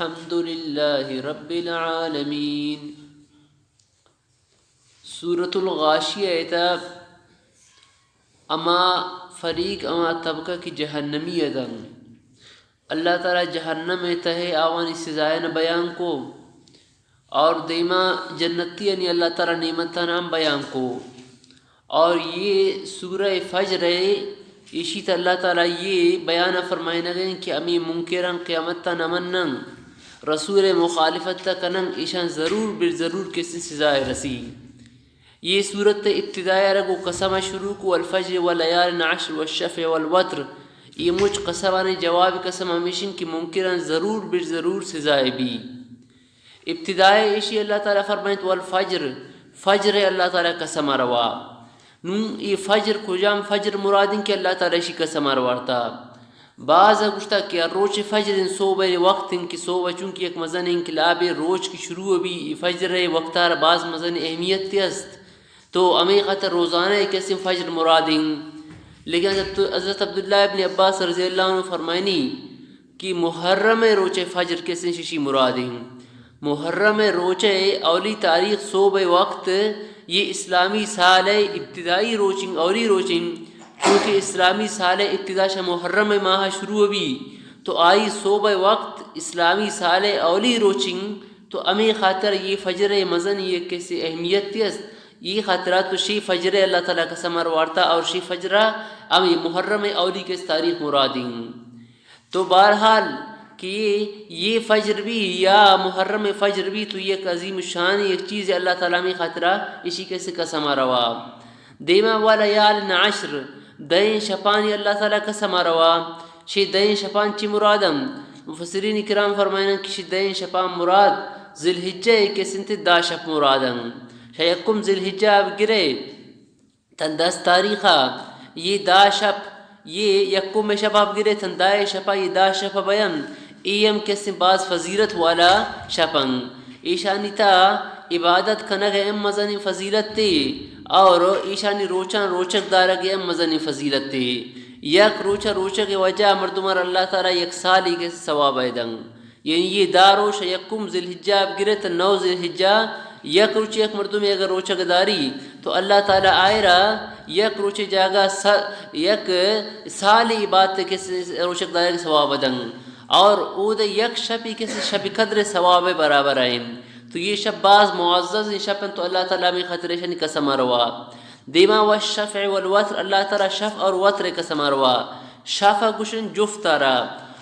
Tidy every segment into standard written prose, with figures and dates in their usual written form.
والحمد للہ رب العالمین. سورة الغاشیہ ایتا اما فریق اما طبقہ کی جہنمیتا اللہ تعالیٰ جہنم تہے آوانی سزائن بیان کو اور دیما جنتی یعنی اللہ تعالیٰ نعمت نام بیان کو. اور یہ سورہ فجر ہے، اسی تا اللہ تعالیٰ یہ بیان فرمائے نگیں کہ امی منکران قیامت تا نمنن رسول مخالفت تا کنن ایشان ضرور بالضرور کسی سزائے رسی. یہ صورت ابتدائی رگو قسم شروع کو والفجر والیال عشر والشفع والوتر، یہ مجھ قسمانی جواب قسم ہمیشن کہ منکران ضرور بالضرور سزائے بھی. ابتدائی اسی اللہ تعالیٰ فرمائے والفجر، فجر اللہ تعالیٰ قسم روا. نون یہ فجر کجام فجر مرادن کہ اللہ تعالیٰ اسی قسم روارتا. بعض گشتا کہ روچ فجر صوبہ وقت ان کی صوبہ چونکہ ایک مزن انقلاب روچ کی شروع بھی فجر وقتار بعض مزن اہمیت تیست تو امی خطر روزانہ کیسے فجر مرادن. لیکن حضرت عبداللہ ابن عباس رضی اللہ عنہ فرمائنی کہ محرم روچ فجر کیسے ششی مرادن. محرم روچ اولی تاریخ صوبہ وقت یہ اسلامی سال ابتدائی روچنگ اولی روچنگ، کیونکہ اسلامی سال ابتدا شا محرم ماہ شروع بھی تو آئی صوبہ وقت اسلامی سال اولی روچنگ تو امی خاطر یہ فجر مزن یہ کیسے اہمیت تیست یہ خاطرات تو شی فجر اللہ تعالیٰ کا سمر وارتا اور شی فجرہ امی محرم اولی کے تاریخ مرادیں. تو بہرحال کہ یہ فجر بھی یا محرم فجر بھی تو یہ عظیم شان ایک چیز ہے اللہ تعالیٰ میں خاطرہ اسی کیسے قسم روا. دیما والا یال عشر دین شپانی اللہ تعالیٰ قسم روا. شی دین شپان چی مرادم مفسرین کرام فرمائنا کہ شی دین شپان مراد ذی الحجہ کے سنت دا شپ مرادم. شیکم ذی الحجہ اب گرے تن 10 تاریخہ یہ دا شپ یہ یکم شب اب گرے تن دائے شپا یہ دا شپ بیان ایم کسی بعض فضیلت والا شپن ایشانی تا عبادت کنگ ام مزنی فضیلت تے اور ایشانی روچان روچک دارگ ام مزنی فضیلت تے. یک روچہ کے وجہ مردمر اللہ تعالیٰ یک سالی کے ثواب ایدن یعنی یہ داروش یکم ذی الحجہ اب گرے تن 9 ذی الحجہ یک روچ ایک مردمی اگر روچک داری تو اللہ تعالیٰ آئے رہا یک روچ جاگا یک سالی عبادت کے روچک داری کے ثواب دن اور او دے یک شپی کسی شپی قدر ثواب برابر آئیں. تو یہ شب بعض معزز شپن تو اللہ تعالیٰ میں خطرشن قسم روا. دیما والشفع والوتر اللہ تعالیٰ شفع اور وتر قسم روا. شفع گشن جفت را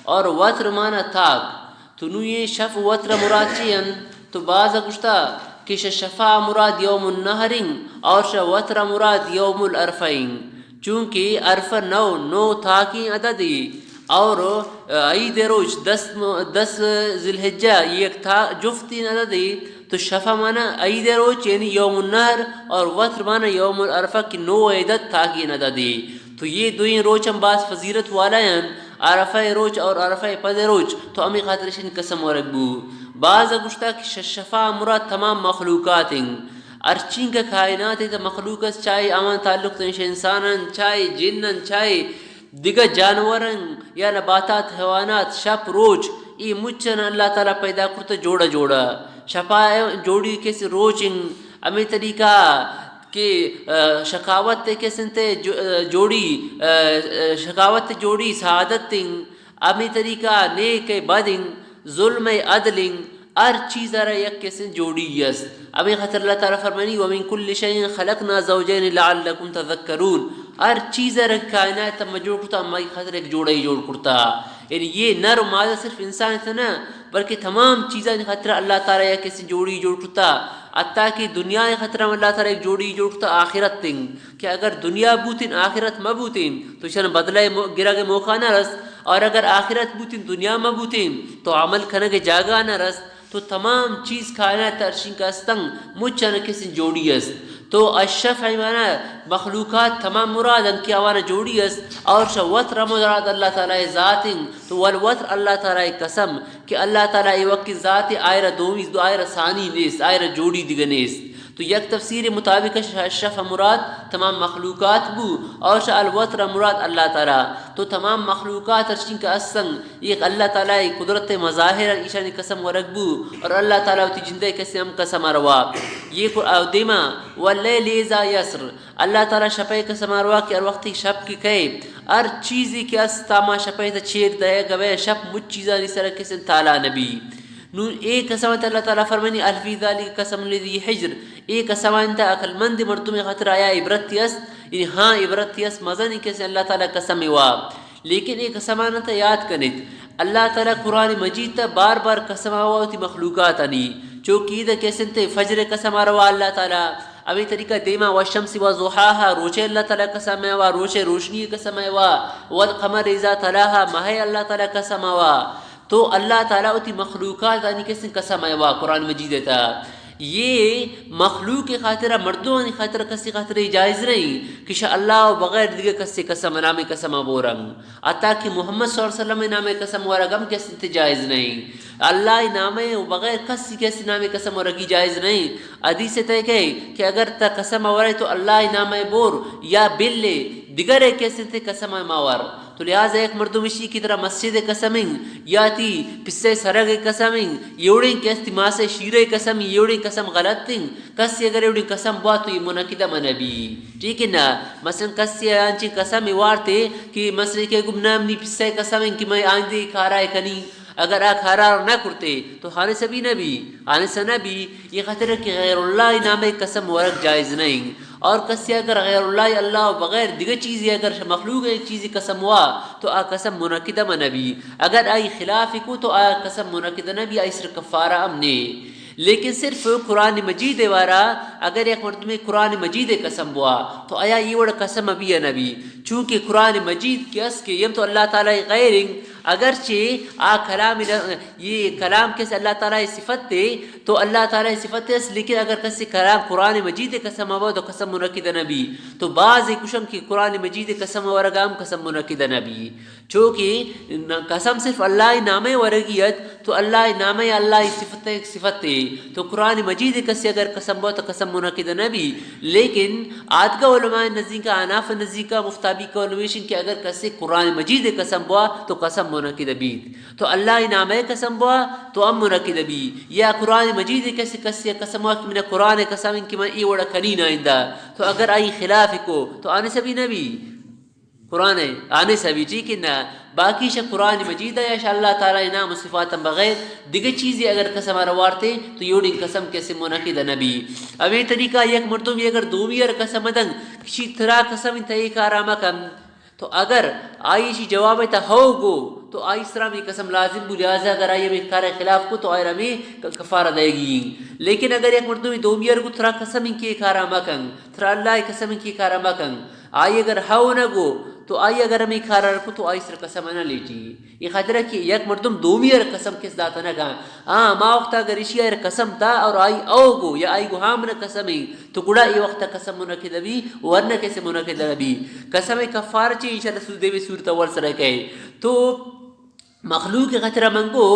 اور وتر مانا تاک. تو نو یہ شفع وتر مراد چین تو بعض گشتا کہ شفع مراد یوم النہرین اور وتر مراد یوم العرفین، چونکہ عرفہ 9 تاکی عددی اور عید روز 10 ذی الحجہ یہ ایک تھا جفتی عددی تو شفع مانا عید روز یعنی یوم النہر اور وتر مانا یوم العرفہ کی 9 عدد تاکی عددی. تو یہ دوئیں روچ ہم بعض فضیلت والا ہیں عرفہ روچ اور عرفہ پد روچ تو امی خاطرشن قسم و رکبو. بعض گشتا کہ شفا مراد تمام مخلوقات ہیں ارچین کا کائنات ہے تو مخلوقات چاہے آمان تعلق تنش انساناً چاہے جنن چاہے دیگر جانوراً یا نباتات حیوانات شپ روچ یہ مجھن اللہ تعالیٰ پیدا کرتا جوڑا شفا جوڑی کیسے روچیں امی طریقہ کہ شقاوت کے سنتے جوڑی شقاوت جوڑی سعادت امی طریقہ نیک بدن ظلم عدل ہر چیز را یک کسی جوڑی یست. ابھی خطر اللہ تعالیٰ فرمانی وَمِن كُلِّ شَيْءٍ خَلَقْنَا زَوْجَيْنِ لَعَلَّكُمْ تَذَكَّرُونَ. ہر چیز را کائنات تم جوڑ کرتا ہماری خطر ایک جوڑا ہی جوڑ کرتا. یعنی یہ نر و مادہ صرف انسان تھا نا بلکہ تمام چیزیں خطر اللہ تعالیٰ یک کسی جوڑی جوڑ کرتا. حتیٰ کہ دنیا خطرہ اللہ تعالیٰ ایک جوڑی جوڑ کرتا آخرت تنگ کہ اگر دنیا بوتین آخرت مبوتین تو شن بدلہ گرہ کے موقع نہ رس اور اگر آخرت بوتین دنیا مبوتین تو عمل کھنے کے جاگہ نہ رس. تو تمام چیز کائنات ترشین کا استنگ مجھن کسی جوڑی است. تو الشفع مانا مخلوقات تمام مراد ان کی آوانا جوڑی است اور وتر مراد اللہ تعالیٰ ذاتیں تو والوتر اللہ تعالیٰ قسم کہ اللہ تعالیٰ وقت ذات آئرہ دومی دو آئرہ ثانی نیست آئرہ جوڑی دیگہ نیست. تو یک تفسیر مطابق الشفع مراد تمام مخلوقات بو اور الوتر مراد اللہ تعالیٰ. تو تمام مخلوقات ارشین کا اسنگ ایک اللہ تعالیٰ قدرت مظاہر ایشانی قسم ورگ بو اور اللہ تعالیٰ تی جندے کسی ہم قسم روا یہ دیما واللیل اذا یسر اللہ تعالیٰ شپے قسم روا کہ ار وقتی شب کی کہے ار چیزی کے اس تاما شپے تا چیر دے گوے شب مجھ چیزا نی سر کسی تالا نبی نو ایک قسمت اللہ تعالیٰ فرمانی الفی ذالک قسم لذی حجر ایک قسمت عقل مند مردم خطر آیا عبرت یست یعنی ہاں عبرت یست مزنی کسی اللہ تعالیٰ قسم ہوا. لیکن ایک قسمت یاد کنید اللہ تعالیٰ قرآن مجید تا بار بار قسم ہوا ہوتی مخلوقات انی چوکی دا کیسن تے فجر قسم روا اللہ تعالیٰ. ابھی طریقہ دیما والشمس وضحاها روچے اللہ تعالیٰ قسم ہوا روچے روشنی قسم ہوا والقمر اذا تلاها ماہے اللہ تعالیٰ قسم ہوا. تو اللہ تعالیٰ اتی مخلوقات یعنی کسی قسم ہوا قرآن مجید تا یہ مخلوق کی خاطرہ مردوں کی خاطر کسی خاطر جائز نہیں کہ شاء اللہ بغیر دیگر کسی قسم نام قسم بورنگ اتا کہ محمد صلی اللہ علیہ وسلم نام قسم ورگم کسی جائز نہیں اللہ نام بغیر کسی نام قسم ورگی جائز نہیں. حدیث تے کہ اگر تا قسم ورے تو اللہ نام بور یا بلے دیگر کسی تے قسم ماور. تو لہٰذا ایک مردمشی کی طرح مسجد قسمیں یا تی پسے سرگ قسمیں یوڑیں کیستی ماں سے شیرے قسم یوڑیں قسم غلط تیں کسی اگر یوڑیں قسم بوا تو یہ منعقدہ منبی ٹھیک ہے نا. مثلا کسی آنچی قسم وارتے کہ مسئلے کے گمنام نی پسے قسمیں کہ میں آئندے کھارا کنی اگر آ کھارا نہ کرتے تو خانے سے بھی نبی آنے سے نبی یہ خطر کہ غیر اللہ نام قسم ورک جائز نہیں. اور کسی اگر غیر اللہ اللہ بغیر دیگر چیزی اگر مخلوق ایک چیزی قسم ہوا تو آ قسم منعقدہ منبی اگر آئی خلاف کو تو آ قسم منعقدہ نبی آئی سر کفارہ امنے. لیکن صرف قرآن مجید وارا اگر ایک مرتبہ قرآن مجید قسم ہوا تو آیا یہ وڑا قسم ابھی نبی چونکہ قرآن مجید کے اس کے یم تو اللہ تعالیٰ غیر اگرچہ کلام یہ کلام کیسے اللہ تعالیٰ صفت دے تو اللہ تعالیٰ صفت ہے لیکن اگر کسی کلام قرآن مجید قسم ہوا تو قسم منعقد نبی تو بعض کشم کی قرآن مجید قسم ورگام قسم منعقد نبی چونکہ قسم صرف اللہ نام ورگیت تو اللہ نام اللہ صفت ہے تو قرآن مجید کسی اگر قسم ہوا تو قسم منعقد نبی. لیکن آدھگا علماء نزدیکا عناف نزدیکا مفتابی کا علویشن کہ اگر کسی قرآن مجید قسم ہوا تو قسم منعقد بید تو اللہ نام قسم ہوا تو ام منعقد بی یا قرآن مجید کسی قسم ہوا کہ من قرآن قسم کہ میں ای وڑا کنین آئندہ تو اگر آئی خلاف کو تو آنے سے بھی نبی قرآن آنے سے بھی ٹھیک ہے نا. باقی شا قرآن مجید ہے یا اللہ تعالیٰ نام و صفات بغیر دیگر چیزیں اگر قسم روارتے تو یوڑی قسم کیسے منعقد نبی. اب یہ طریقہ یک مرتب یہ اگر دومی ار قسم دنگ کسی طرح قسم تحیق آرامہ کم تو اگر آئی شی جواب تا ہو گو تو آئی سرا میں قسم لازم بو لہذا اگر آئی میں کار خلاف کو تو آئی رمی کفارہ دے گی. لیکن اگر ایک مرتبہ دومی ار کو ترا قسم کی کارامہ کن ترا اللہ قسم کی کارامہ کن آئی اگر ہو نہ گو تو آئی اگر ہمیں کھارا رکھو تو آئی سر قسم نہ لیجی. یہ خاطر ہے کہ یک مردم دومی ار قسم کس داتا نہ کہا ما وقتا اگر اسی ار قسم تا اور آئی او گو یا آئی گو ہام نہ قسمی تو گڑا یہ وقتا قسم منعقد بھی ورنہ کیسے منعقد بھی قسم کفار چی انشاءاللہ سودے بھی صورت اول سر کہے. تو مخلوق خطرہ منگو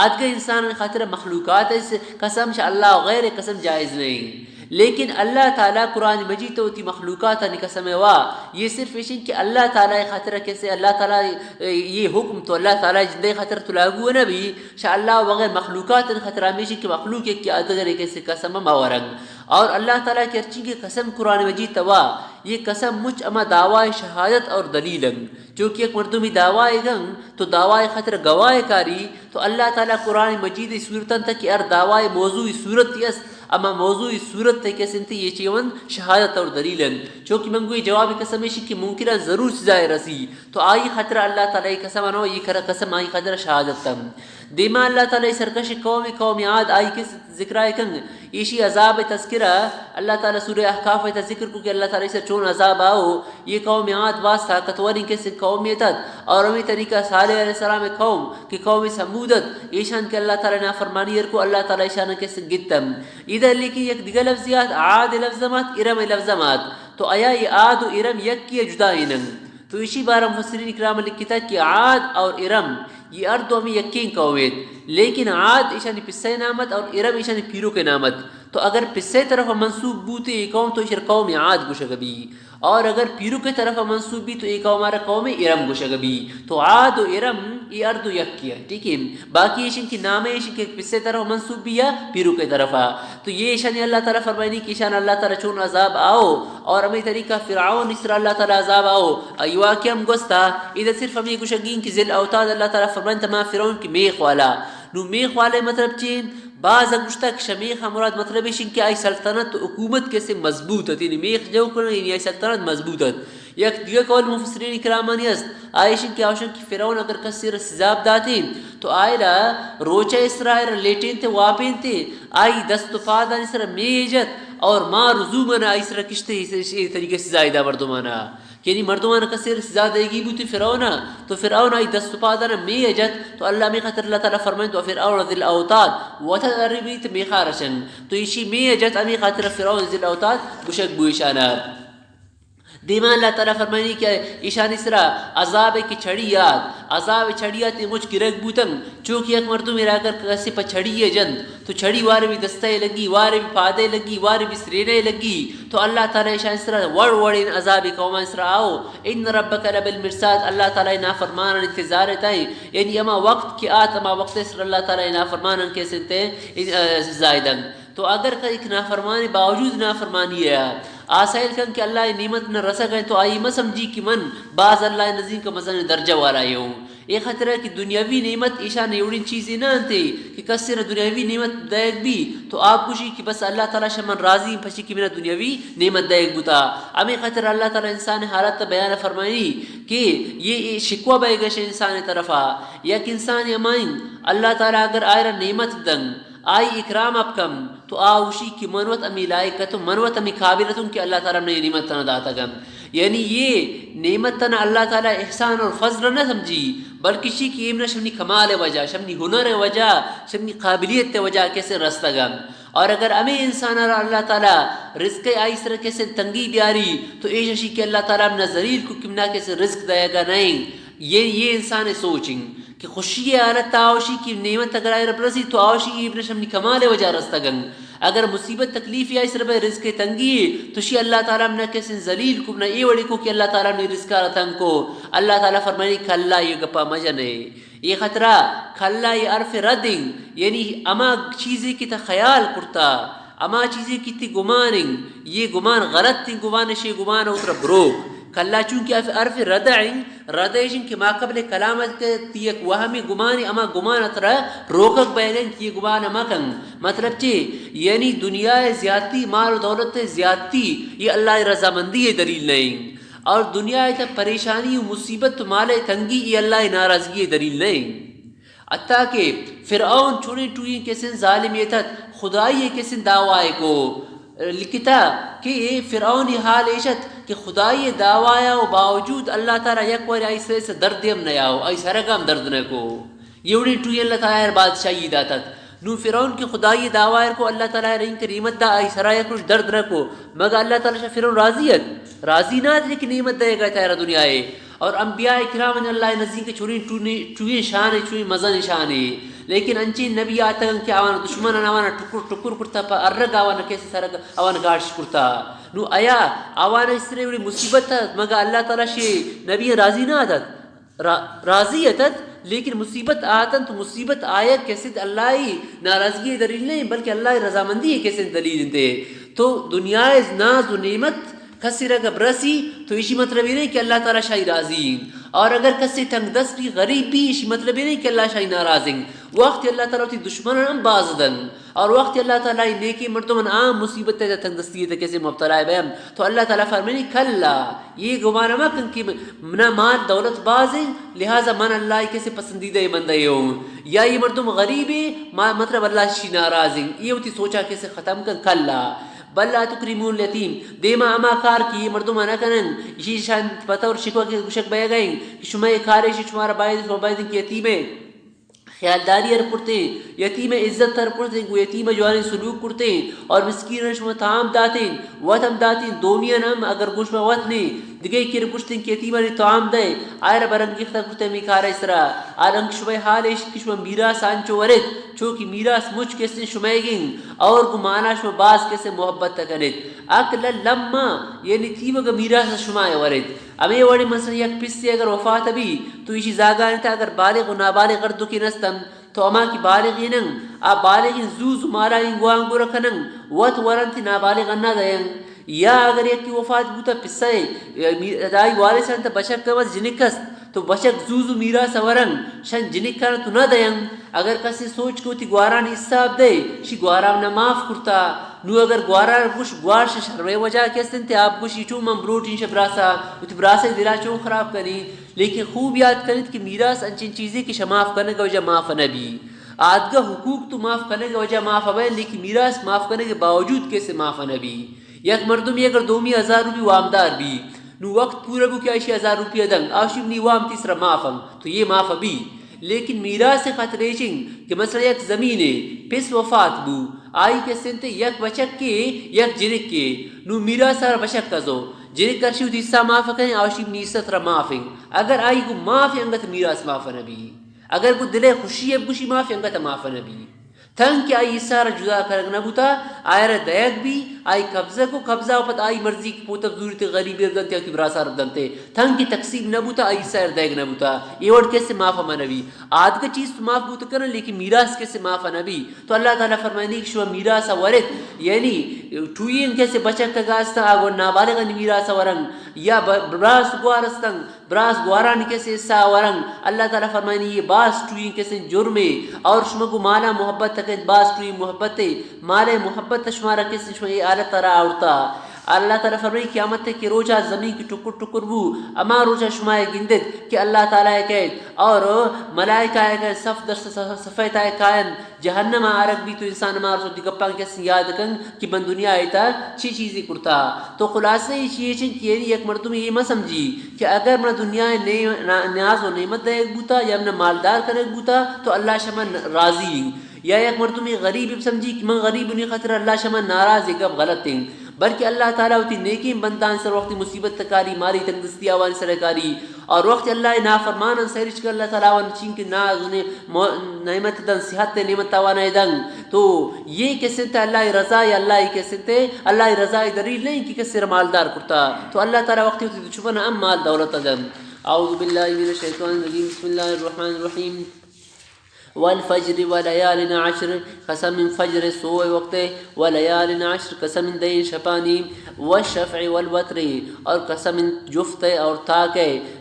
آج کے انسان خطرہ مخلوقات اس قسم شاء اللہ غیر قسم جائز نہیں. لیکن اللہ تعالیٰ قرآن مجید تو تی مخلوقات قسم ہوا یہ صرف اشن کہ اللہ تعالیٰ خاطر کیسے اللہ تعالیٰ یہ حکم تو اللہ تعالیٰ جندے خاطر تو لاگو نہ بھی شاء اللہ بغیر مخلوقات خطرہ ہمیشہ کہ مخلوق ایک کی ادگر کیسے قسم مورنگ. اور اللہ تعالیٰ کی ارچی کی قسم قرآن مجید توا یہ قسم مجھ اما دعوی شہادت اور دلیلنگ جو کہ ایک مردمی دعوی گنگ تو دعوی خطر گواہ کاری تو اللہ تعالیٰ قرآن مجید صورتاً تک کہ ار دعوی موضوعی صورت یس اما موضوعی صورت تے کیسے انتی یہ چیون شہادت اور دلیلن چونکہ منگوی جوابی قسم ہے کہ ممکنہ ضرور سزائے رسی تو آئی خطرہ اللہ تعالیٰ قسم انو یہ کرا قسم آئی خطرہ شہادت تم دیما اللہ تعالیٰ سرکش قوم عاد آئی کس ذکر آئے کنگ ایشی عذاب تذکرہ اللہ تعالیٰ سورہ احقاف تا ذکر کو کہ اللہ تعالیٰ سے چون عذاب آؤ یہ قوم عاد باس طاقتوری کس قومیتت اور امی طریقہ صالح علیہ السلام قوم کہ قوم سمودت ایشان کہ اللہ تعالیٰ نے فرمانی کو اللہ تعالیٰ ایشان کس گتم ادھر لیکن یک دیگر لفظیات عاد لفظمات ارم لفظمات تو آیا یہ عاد و ارم یک کی جدائی ننگ تو اسی بارہ مفسرین اکرام لکھتا کہ عاد اور ارم یہ اردو ہمیں یقین قومیت لیکن عاد ایشانی پسے نامت اور ارم ایشانی پیرو کے نامت تو اگر پسے طرف منصوب بوتے ایک قوم تو اشر قوم عاد گوشگبی، اور اگر پیرو کے طرف منصوب بھی تو ایک ہمارا قوم ارم گوشگبی. تو عاد و ارم یہ ارد و یک کیا، ٹھیک ہے. باقی ایشن کی نام ہے ایشن کے پسے طرف منصوب بھی یا پیرو کے طرف آ. تو یہ ایشان اللہ تعالیٰ فرمائنی کہ ایشان اللہ تعالیٰ چون عذاب آؤ، اور ہمیں طریقہ فرعون اس طرح اللہ تعالیٰ عذاب آؤ ایوا کہ ہم گستا ادھر صرف ہمیں گوشگین کی ذل اوتاد اللہ تعالیٰ فرمائن تمام فرعون کی میخ والا. نو میخ والے مطلب چین بعض اگشتک شمیخ مراد مطلب ہے کہ آئی سلطنت حکومت کیسے مضبوط ہے، یعنی میخ جو کرنا یعنی آئی سلطنت مضبوط ہے. یک دیگر قول مفسرین اکرامانی است آئیشن کی آوشن کی فرعون اگر کسی رسیزاب داتین تو آئیلا روچہ اسرائیل لیٹین تے واپین تے آئی دست و پادان اس طرح میجت اور ما رزومنا اس طرح کشتے اس طریقے سے زائدہ مردمانا، یعنی مردمان کثیر زیادہ گی بوتی فرعون، تو فرعون آئی دست پادانا میجت. تو اللہ میں خطر اللہ تعالیٰ فرمائن تو فرعون ذی الاوتاد وتدربیت میخارشن، تو اسی میجت امی خاطر فرعون ذی الاوتاد گشک بویشانا. دیما اللہ تعالیٰ فرمائنی کہ ایشان اسرا عذاب کی چھڑی یاد، عذاب چھڑی یاد مجھ گرگ بوتن چونکہ ایک مردوں میرا اگر کسی پہ چھڑی ہے جن تو چھڑی وارے بھی دستیں لگی، وارے بھی پادے لگی، وارے بھی سرینے لگی. تو اللہ تعالیٰ ایشان اسرا وڑ ان عذاب قوم اسرا آؤ ان ربک لبالمرصاد، اللہ تعالیٰ نافرمان انتظار تائیں، یعنی اما وقت کی آت اما وقت اسرا اللہ تعالیٰ نافرمان کے سنتے زائدن. تو اگر ایک نافرمانی باوجود نافرمانی ہے آسائل کن کہ اللہ نعمت نہ رسا گئے تو آئی ما سمجھی کہ من بعض اللہ نظیم کا مزن درجہ والا ہوں. ایک خطرہ کہ دنیاوی نعمت ایشان ایوڑین چیزیں نہ انتے کہ کسر دنیاوی نعمت دائق بھی تو آپ کچھ کہ بس اللہ تعالیٰ شمن راضی پھشی کہ میرا دنیاوی نعمت دائق بتا. ہمیں خطر اللہ تعالیٰ انسان حالت بیان فرمائنی کہ یہ شکوہ بے گش انسان طرفا یک انسان یمائن اللہ تعالیٰ اگر آئرہ نعمت دنگ آئی اکرام اب کم تو آوشی کی منوت امی لائقتوں منوت امی قابلتوں کہ اللہ تعالیٰ نے نعمت تنہ داتا گم، یعنی یہ نعمت تنہ اللہ تعالیٰ احسان اور فضل نہ سمجھی بلکہ شی کی ایمنا شمنی کمال وجہ، شمنی ہنر وجہ، شمنی قابلیت وجہ کیسے رستہ گم. اور اگر ہمیں انسان اللہ تعالیٰ رزق آئی سر کیسے تنگی بیاری تو ایشا شی کہ اللہ تعالیٰ اپنا ذلیل کو کمنا کیسے رزق دائے گا نہیں. یہ انسان سوچیں کہ خوشی حالت آوشی کی نعمت اگر آئے رب رسی تو آوشی ابن شمنی کمال وجہ رستہ گن. اگر مصیبت تکلیف آئی سر بے رزق تنگی تو شی اللہ تعالیٰ نے کیسے ذلیل کو نہ یہ وڑی کو کہ اللہ تعالیٰ نے رزقہ رتن کو. اللہ تعالیٰ فرمائے کھلا یہ گپا مجنے یہ خطرہ کھلا یہ عرف ردنگ، یعنی اما چیزیں کی تا خیال کرتا اما چیزیں کی تی گماننگ، یہ گمان غلط تھی گمان شی گمان اتر بروک کلا چونکہ عرف ردعنگ ردعشن کہ ما قبل کلامت تیک وہمی گمانی اما گمان اترا روکک بیلن کی گمان مکن مطلب چی یعنی دنیا زیادتی مال و دولت زیادتی یہ اللہ رضامندی دلیل نہیں، اور دنیا تا پریشانی و مصیبت مال تنگی یہ اللہ ناراضگی دلیل نہیں. حتیٰ کہ فرعون چھوڑی ٹوئی کسن ظالمیتت خدای کسن دعوائے کو لکھتا کہ فرعونی حال ایشت کہ خدای دعوایا و باوجود اللہ تعالیٰ یک واری ایسے سے درد ہم نہ آو ایسا رگم درد نہ کو یہ اڑی ٹوئی اللہ تعالیٰ بادشاہی داتت. نو فرعون کی خدای دعوائر کو اللہ تعالیٰ رہن کریمت دا ایسا رائے کچھ درد نہ کو مگر اللہ تعالیٰ شاہ فرعون راضیت راضی نہ تھے کہ نعمت دے گا تیرا دنیا ہے. اور انبیاء اکرام اللہ نزدیک کے چھوڑی ٹوئی شان ہے چوئی مزن شان ہے، لیکن انچی نبی آتا کہ آوانا دشمن آوانا ٹکر کرتا پا ارگ آوانا کیسے سرگ آوانا گاڑش کرتا. نو آیا آوانا اس طرح بڑی مصیبت تھا مگر اللہ تعالیٰ شے نبی راضی نہ آتت راضی آتت، لیکن مصیبت آتن تو مصیبت آیا کیسے اللہ ہی ناراضگی دلیل نہیں بلکہ اللہ رضامندی کیسے دلیل دے. تو دنیا ناز و نعمت کسی رگب رسی تو اسی مطلب یہ نہیں کہ اللہ تعالیٰ شاہی راضی، اور اگر کسی تنگ دست بھی غریب بھی اسی مطلب یہ نہیں کہ اللہ شاہی ناراضی. وقت اللہ تعالیٰ تی دشمن ہم بازدن اور وقت اللہ تعالیٰ نیکی مردمن عام مصیبت تے تنگ دستی تے کیسے مبتلا بہم تو اللہ تعالیٰ فرمانی کھلا یہ گمانا مکن کہ منہ مال دولت بازیں لہٰذا من اللہ کیسے پسندیدہ بندے ہوں یا یہ مردم غریبی مطلب اللہ شی ناراضی یہ ہوتی سوچا کیسے ختم کن. کھلا بل لا تکرمون الیتیم دیما اما کار کی یہ مردم نہ کنن اسی شان پتہ اور شکوہ کے گشک بہ گئیں کہ شما یہ کارے شمارا باید کی یتیم خیالداری ار پڑتے یتیم عزت تر پڑتے یتیم جوانی سلوک کرتے اور مسکین شما تام داتیں وطم داتیں دونیا نم اگر گوش میں وط نہیں دیگه کیر پشتن که تیمانی طعام ده آیر برنگیختا کشته میکاره اسرا آرنگ شبه حالش کشم میراث آنچو ورد چوکی میراث مچ کسی شمیگین اور کو مانا شما باز کسی محبت تکنید اکل لما یعنی تیمگا میراث شمای ورد امی وڑی مثلا یک پسی اگر وفات بھی تو ایشی زاگانی تا اگر بالغ و نابالغ کردو کی نستم تو اما کی بالغی نن آ بالغی زوز مالا انگوانگو رکنن وط ورنتی نابالغ انا دین یا اگر یک کی وفات بوتا پسے دائی والسان تا بشک کمز جنکست تو بشک زوزو میراث ورن شن جنکان تو نہ دین اگر کسی سوچ کو تی گواران حساب دے شی گواران نہ معاف کرتا نو اگر گواران گوش گوارش شروع وجہ کسن تے آپ گوشی چون من بروٹین شبراسا تی براسا دلا چون خراب کنی لیکن خوب یاد کریں کہ میراث انچین چیزیں کہ معاف کرنے کا وجہ معاف نبی آدگا حقوق تو معاف کرنے کا وجہ معاف ہے لیکن میراث معاف کرنے کے باوجود کیسے معاف نبی یک مردم یہ اگر 2000 روپی وامدار بھی نو وقت پورا بو کہ 1000 روپیہ دنگ آشیم نی وام تیسرا معافم تو یہ معاف بھی لیکن میراث سے خطرے چنگ کہ مثلا یک زمین پس وفات بو آئی کے سنتے یک بچک کے یک جنک کے نو میراث سارا بچک کا زو جنک کرشی ہوتی حصہ معاف کریں آشیم نیست را معافیں اگر آئی کو معافی انگت میراث معاف نبی اگر کو دلے خوشی ہے بوشی معافی انگت معاف نبی تھنگ کہ آئی سارا جدا کرگ نہ بوتا آئر دیگ بھی آئی قبضہ کو قبضہ پت آئی مرضی کی پوتب ضروری تے غریبی ردنتے یا کبرا سار ردنتے تھنگ کی تقسیم نہ بوتا آئی سار دیگ نہ بوتا یہ وڑ کیسے معاف نبی آد کا چیز تو معاف بوتا کرنا لیکن میراث کیسے معاف نبی تو اللہ تعالیٰ فرمائے کہ شو میراث ورد یعنی ٹوئین کیسے بچک کا گاستا آگو نابالغ میراث ورنگ یا براس گوارستنگ براس گواران کیسے حصہ ورنگ اللہ تعالیٰ فرمائے یہ باس ٹوئین کیسے جرمے اور شما کو مالا محبت تک باس ٹوئین محبت مالے محبت شمارا کیسے شما یہ آلت ترہ آورتا اللہ تعالیٰ فرمائی قیامت ہے کہ روجہ زمین کی ٹکر ٹکر بو اما روجہ شمائے گندت کہ اللہ تعالیٰ کہت اور ملائکہ ہے صف در صفیت ہے کائن جہنم آرک بھی تو انسان ہمارا سو دگپاں کیسے یاد کن کہ من دنیا آئیتا چی چیزی کرتا تو خلاصہ یہ چیز ہے کہ ایک مردم یہ ماں سمجھی کہ اگر من دنیا نیاز و نعمت دے بوتا یا من مالدار کرے بوتا تو اللہ شمن راضی یا ایک مردم یہ غریب سمجھی کہ من غریب نہیں خطر اللہ شمن ناراض ہے کب غلط ہیں بلکہ اللہ تعالیٰ ہوتی نیکی بندان سر وقت مصیبت تکاری ماری تنگ دستی آوان سرکاری اور وقت اللہ نافرمان سیرش کر اللہ تعالیٰ آوان چین کے ناز انہیں نعمت دن صحت نعمت آوان دن تو یہ کیسے تھا اللہ رضا یا اللہ کیسے تھے اللہ رضا دلیل نہیں کہ کیسے مالدار کرتا تو اللہ تعالیٰ وقت ہوتی چھپنا ام مال دولت دن اعوذ باللہ من الشیطان الرجیم بسم اللہ الرحمن الرحیم والفجر وليال عشر قسم من فجر سوء وقت وليال عشر قسم دین شپانی والشفع والوتر اور قسم جفت اور تاک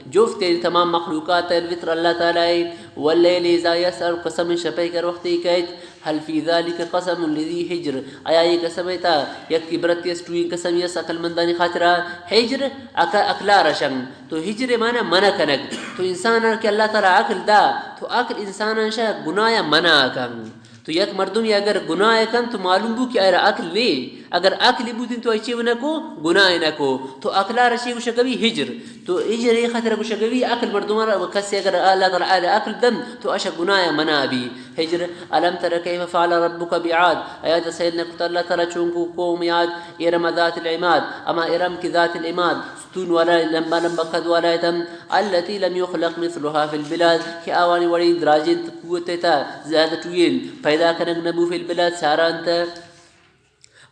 جفت تمام مخلوقات الوتر اللہ تعالی واللیل اذا یسر قسم شپے کر وقت کہت هل في ذلك قسم الذي حجر آیا یہ قسم تھا یک عبرت اسٹوئی قسم یس عقل مندانی خاطرہ حجر اکلا رشن تو ہجر معنی منع کنگ تو انسان کہ اللہ تعالی عقل دا تو عقل انسان شا گناہ منع کن تو یک مردم یا اگر گناہ کن تو معلوم بو کہ ایرا عقل لے اگر عقل بودن تو ایچے نہ کو گناہ نہ کو تو عقلا رشی کو شکوی ہجر تو ہجر یہ خطر کو شکوی عقل مردم کسی اگر اللہ تعالی عقل دن تو اشا گناہ منع بھی ہجر علم تر کیف فعل ربک بعاد آیات سیدنا قلت اللہ تعالی چونکو قوم یاد ارم ذات العماد اما ارم کی ذات العماد ستون والا لمبا لمبا قد والا تم التي لم يخلق مثلها في البلاد کہ آوانی وڑی دراجن قوت تا زیادہ ٹویل پیدا کرنگ نبو فی البلاد سارانتا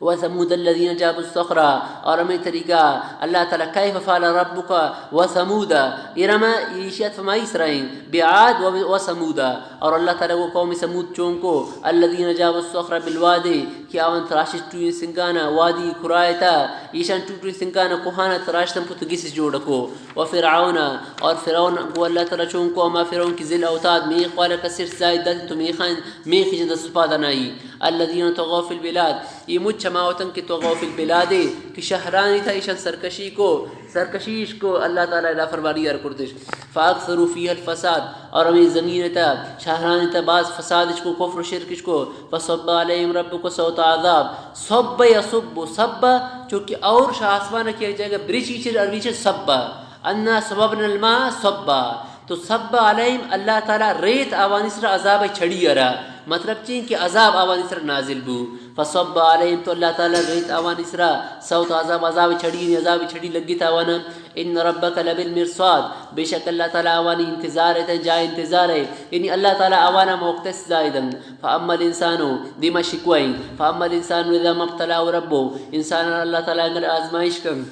وثمود الذين جابوا الصخرة اور ہمیں طریقہ اللہ تعالیٰ کیف فعل ربک وثمود ارما ایشیات فما اسرائیم بعاد وثمود اور اللہ تعالیٰ وہ قوم سمود چونکو الذين جابوا الصخرة بالوادی کہ آوان تراشش ٹوئن سنگانا وادی کرایتا ایشان ٹوئن سنگانا کوہانا تراشتن پتو گیسس جوڑکو وفرعون اور فرعون کو اللہ تعالیٰ چونکو اما فرعون کی ذل اوتاد میخ والا کسر زائد دات تو میخ جند سپادنائی الذين طغوا في البلاد یہ مجھ چماوتن کی طغوا في البلاد کہ شہرانی تھا ایشان سرکشیش کو اللہ تعالیٰ لا فرمانی ار کردش فاکثروا فیها الفساد اور ہمیں زمین تا شہرانی تا بعض فسادش کو کفر و شرکش کو فصب علیہم ربک صوت عذاب صب یصب صب چونکہ اور شاہ آسمان کیا جائے گا برچیچر ارویچر صب انا سببنا الماء صب تو صب علیہم اللہ تعالیٰ ریت آوانی سر عذاب چھڑی ارا مطلب چین کہ عذاب آوانی سر نازل بو فصب علیہم تو اللہ تعالیٰ ریت آوانی سر صوت عذاب چھڑی عذاب چھڑی لگی تاوانا ان ربک لبالمرصاد، بے شک اللہ تعالیٰ آوانی انتظار ہے جائے انتظار ہے، یعنی اللہ تعالیٰ آوانا موقت زائدن. فاما الانسانو دیما شکوائیں، فاما الانسانو اذا مبتلاه ربو، انسان اللہ تعالیٰ اگر آزمائش کن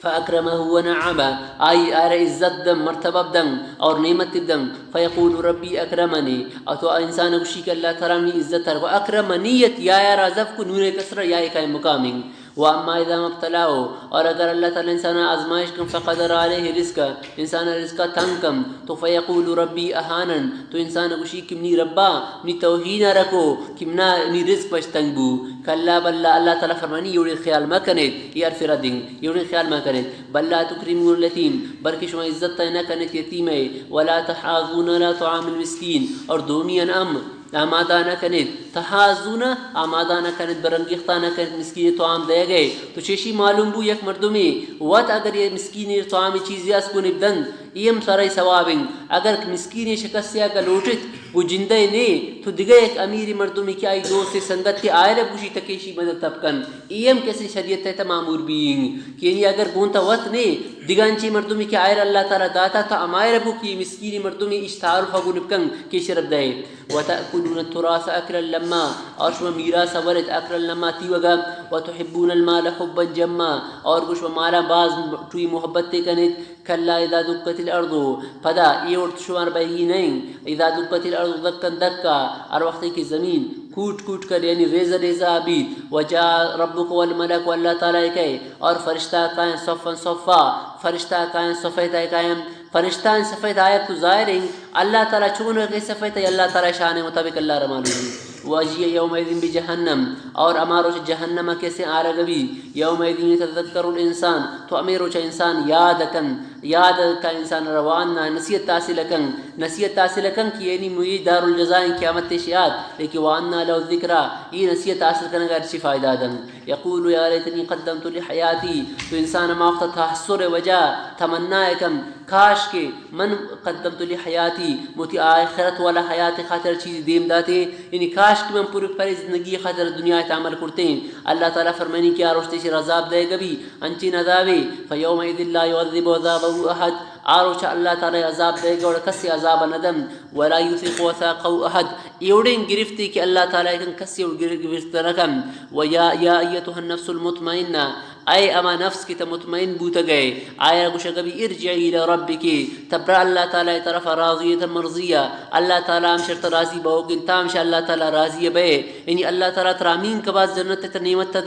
فاکرمہ ونعمہ آئی آر عزت دم مرتبہ دم اور نعمت دم، فیقول ربی اکرمنی، اور تو انسان خوشی کہ اللہ تعالیٰ نے عزت ہے. اکرمنیت یا رازف کو نور کسرہ یا ایک مقامیں. واما اذا مبتلاؤ، اور اگر اللہ تعالیٰ انسان آزمائش کم فقدر علیہ رزقا، انسان رزقا تنگ کم، تو فیقول ربی احانن، تو انسان خوشی کم ربا نی توہین رکھو کمنا نی رزق پش تنگ بو. کلا بلا، اللہ تعالیٰ فرمانی یوڑی خیال ما کنید، یہ عرف ردنگ یوڑی خیال ما کنید. بلا تکرمون الیتیم، بلکہ شما عزت نہ کنید یتیم ہے. ولا تحاضون لا طعام المسکین، اور دومی انعام آمادہ نہ کنید، تحاضون آمادہ نہ کنید، برنگیختہ نہ کنید مسکین طعام دے گئے. تو چیشی معلوم بو یک مردمی وقت اگر یہ مسکین طعام چیزی اس کو نبدن ایم سرائی ثوابیں. اگر مسکین شکستیا کا لوٹت وہ جندہ نے تو دیگه ایک امیر مردمی کی آئی دوست سنگت کے آئرہ بوشی تکیشی مدد تبکن ایم کسی شریعت ہے معمور بین کہ یعنی اگر گونتا وقت نے دیگانچی مردمی کی آئرہ اللہ تعالیٰ داتا تا امائرہ بو کی مسکینی مردمی اشتہار فاگو نبکن کی شرب دے. وَتَأْكُلُونَ التُّرَاثَ أَكْلًا لَمَّا، اور شما میراث ورد اکرا لما تیوگا. وَتُحِبُّونَ الْمَالَ حُبًّا جَمًّا، اور کچھ مالا باز توی محبت تے کنید. کلا اذا دکت الارض، پدا یہ ارد شمار بہی نہیں. اذا دکت الارض دکن دکا، اور وقتی کی زمین کوٹ کوٹ کر یعنی ریزہ ریزہ آبید. وجا ربک والملک، اللہ تعالیٰ کہے اور فرشتہ قائم صفا صفا، فرشتہ قائم صفیت قائم. فرشتہ صفیت آیت تو ظاہر ہیں اللہ تعالیٰ چون کے صفیت ہے اللہ تعالیٰ شان مطابق اللہ رمانو. واجی یومئذ بجہنم، اور امارو جہنم کیسے آرگوی. یومئذ یتذکر الانسان، تو امیرو چا انسان یاد کن، یاد کا انسان رواننا نصیحت تاثل کن، نصیحت تاثل کن کہ یعنی مجھے دار الجزائیں قیامت شیعات، لیکن واننا لو ذکرہ یہ نصیحت حاصل کرنے کا اچھی فائدہ دن. یقول یا لیتنی قدمت لحیاتی، تو انسان موقع تحسر وجہ تمنا کم کاش کے من قدمت لحیاتی موتی آخرت والا حیات خاطر چیز دیم داتے، یعنی کاش کہ من پوری پری زندگی خاطر دنیا تعمل کرتے ہیں. اللہ تعالیٰ فرمانی کیا روشتے سے عذاب دے گبی انچین عذابے. فیومئذ لا يعذب عذابه احد، آروچا اللہ تعالیٰ عذاب دے گا اور کسی عذاب ندم. ولا یوثق وثاقه احد، ایوڑیں گرفتی کہ اللہ تعالیٰ کسی گرفت رکم. ویا ایتها النفس المطمئنہ، اے اما نفس کی مطمئن بوت گئے. آیا گوشہ کبھی ارجعی الى ربک، تبرا اللہ تعالیٰ طرف راضیت مرضیہ، اللہ تعالیٰ ہم شرط راضی بہوگن تامشہ اللہ تعالیٰ راضی بے. یعنی اللہ تعالیٰ ترامین کے بعد جنت تا نعمت تا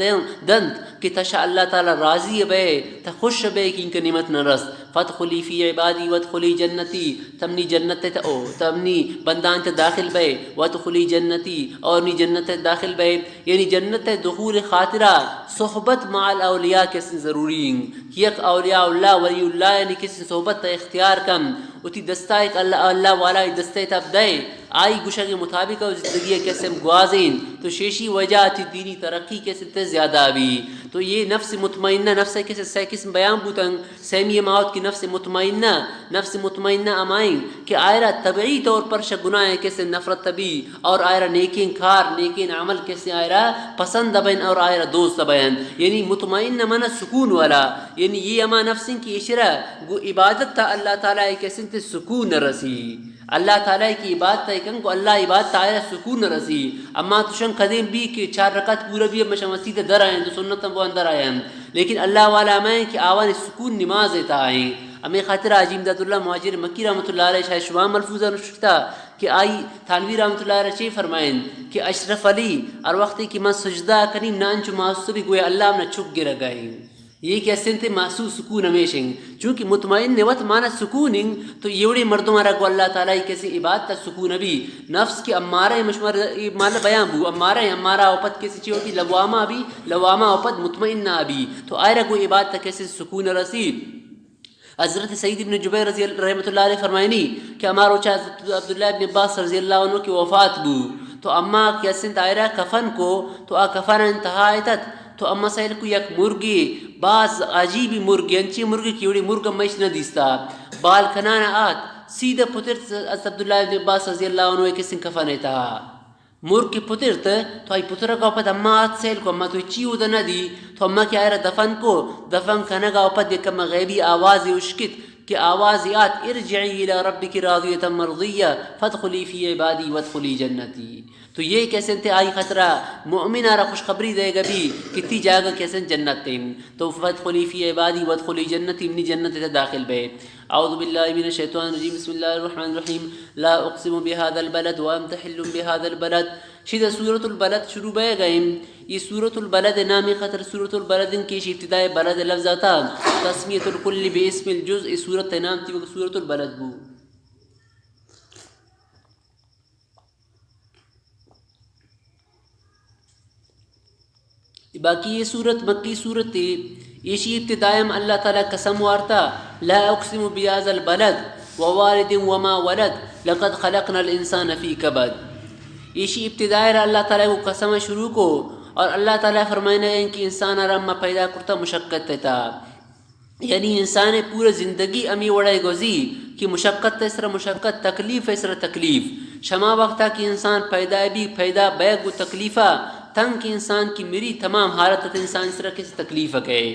دند کہ تشا اللہ تعالیٰ راضی بے تا خوش بے کہ ان کا نعمت نہ رس. فادخلی فی عبادی وادخلی جنتی، تمنی جنت تا تمنی بندان تا داخل بے. وادخلی جنتی، اور نی جنت داخل بے. یعنی جنت دخول خاطرہ صحبت مع الاولیاء کسی ضروری ہیں. یک اولیاء اللہ ولی اللہ یعنی کسی صحبت اختیار کم اتی دستہ ایک اللہ والا دستہ تب دے آئی گوشہ کے مطابق زندگی کیسے گوازین تو شیشی وجہ تھی دینی ترقی کیسے زیادہ بھی. تو یہ نفس مطمئنہ نفس کیسے سی قسم بیان بوتن سیمی موت کی نفس مطمئنہ امائیں کہ آئرہ طبعی طور پر گناہ کیسے نفرت طبی اور آئرہ نیکین کار نیکین عمل کیسے آئرہ پسند بین اور آئرہ دوست بین. یعنی مطمئنہ من سکون والا، یعنی یہ اما نفسیں کی اشرہ گو عبادت تا اللہ تعالیٰ کیسے تے سکون رسی. اللہ تعالیٰ کی عبادت ہے کن کو اللہ عبادت آئرہ سکون رسی. اما تشن قدیم بھی کہ 4 رکعت پورا بھی مشا مسجد در آئیں تو سنت وہ اندر آئیں، لیکن اللہ والا میں کہ آوان سکون نماز تا آئیں. ہمیں خاطر عجیم داد اللہ مہاجر مکی رحمۃ اللہ علیہ شاید شما ملفوظہ نشکتا کہ آئی تھانوی رحمۃ اللہ علیہ چی فرمائیں کہ اشرف علی اور وقتی کہ من سجدہ کنیم نانچو محسوبی گویا اللہ ہم نے چھک گر گئیں. یہ کہ سنتے محسوس سکون ہمیشن چونکہ مطمئن وقت مانا سکون تو یوڑی مردوں مارا کو اللہ تعالیٰ کسی عبادت تا سکون بھی. نفس کی امارہ مشمار مالا بیان بو امارہ اوپت کسی چیز ہوتی لوامہ اوپت مطمئنہ بھی تو آئرہ کوئی عبادت تا کسی سکون رسید. حضرت سعید ابن جبیر رضی اللہ رحمۃ اللہ علیہ فرمائنی کہ ہمارو چاہ عبداللہ ابن عباس رضی اللہ عنہ کی وفات بو تو اما کی اسنت آئرہ کفن کو تو آ کفن انتہا آیتت تو اما سائل کو یک مرگی بعض عجیبی مرگی انچی مرگی کیوڑی مرگا میش نہ دیستا بال کنانا آت سیدھا پتر عبداللہ ابن عباس رضی اللہ عنہ کسن کفن تھا مور کی پترت تو ای پتر کا پد اما ات سیل کو اما تو چی ود ندی تو اما کیا ہے دفن کو دفن کنگا پد کم غیبی آواز اشکت کہ آوازیات ارجعی الى ربک راضیتا مرضیہ فادخلی فی عبادی وادخلی جنتی. تو یہ کیسے تے آئی خطرہ مومن آرہ خوشخبری دے گا بھی کتی جاگا کیسے جنت تیم. تو فادخلی فی عبادی وادخلی جنتی منی جنت تے داخل بے. اعوذ باللہ من الشیطان الرجیم بسم اللہ الرحمن الرحیم. لا اقسم بهذا البلد وانت حل بهذا البلد. شدہ سورة البلد شروع بے گئیم. یہ سورة البلد نامی خطر سورة البلد کی ابتداء بلد لفظ آتا تسمیت الکل باسم الجزء سورة نام تھی وہ سورة البلد بو. باقی یہ صورت مکی صورت تھی. یہ ابتدائم اللہ تعالیٰ قسم وارتا لا اقسم بهذا البلد ووالد وما ولد لقد خلقنا الانسان فی کبد. یہ ابتدائر اللہ تعالیٰ کو قسم شروع کو اور اللہ تعالیٰ فرمائنا ہے کہ انسان رما پیدا کرتا مشقت تھا. یعنی انسان پورا زندگی امی وڑے گوزی کہ مشقت تیسرا مشقت تکلیف ایسرا تکلیف شما وقتا کہ انسان پیدا بھی پیدا بیگ و تکلیفہ تنگ کی انسان کی میری تمام حالت انسان اس طرح کسی تکلیف ہے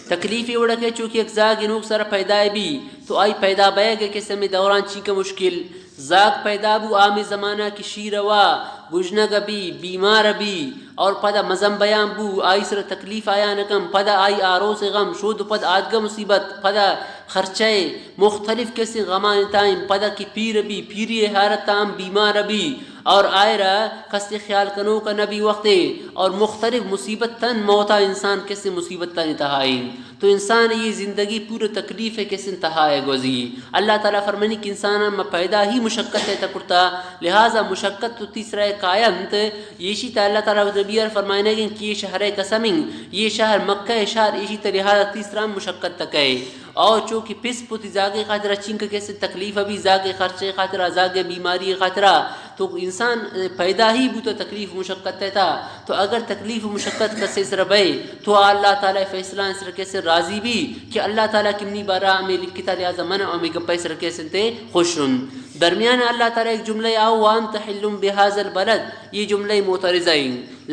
تکلیفی اڑا کے چونکہ ایک زاگ انوک سر پیدا بھی تو آئی پیدا بیگ ہے کسی میں دوران چی کا مشکل زاگ پیدا بو عام زمانہ کی شیروا گجنگ بھی بیمار بھی اور پدا مزم بیان بو آئی سر تکلیف آیا نکم پدا آئی آروس غم شود پد آدگا مصیبت پدا خرچے مختلف کسی غمان تائم پدا کی پیر بھی پیری حالت تام بیمار بھی اور آئرہ کسی خیال کنو کا نبی وقتے اور مختلف مصیبت تن موتا انسان کسی مصیبت تن انتہائی. تو انسان یہ زندگی پورا تکلیف ہے کسی انتہائی گوزی. اللہ تعالیٰ فرمانی کہ انسان میں پیدا ہی مشقت ہے تکرتا لہٰذا مشقت تو تیسرا قائمت یہ تا اللہ تعالیٰ نبی فرمائنے گے کہ یہ شہر قسمنگ یہ شہر مکہ شہر یہ لہٰذا تیسرا مشقت تک ہے. اور چونکہ پس پوتی زاگے خاطرہ چنک کیسے تکلیف بھی زاگے خرچے خاطرہ زاگے بیماری خاطرہ تو انسان پیدا ہی بھی تو تکلیف مشقت تھا. تو اگر تکلیف مشقت کا سر بے تو اللہ تعالیٰ فیصلہ اس رکے سے راضی بھی کہ اللہ تعالیٰ کمنی بارہ میں لکھتا لہٰذا منع میں گپے سے رکے سے تے خوشن. درمیان اللہ تعالیٰ ایک جملہ آؤ وانت حل بهذا البلد یہ جملہ معترضہ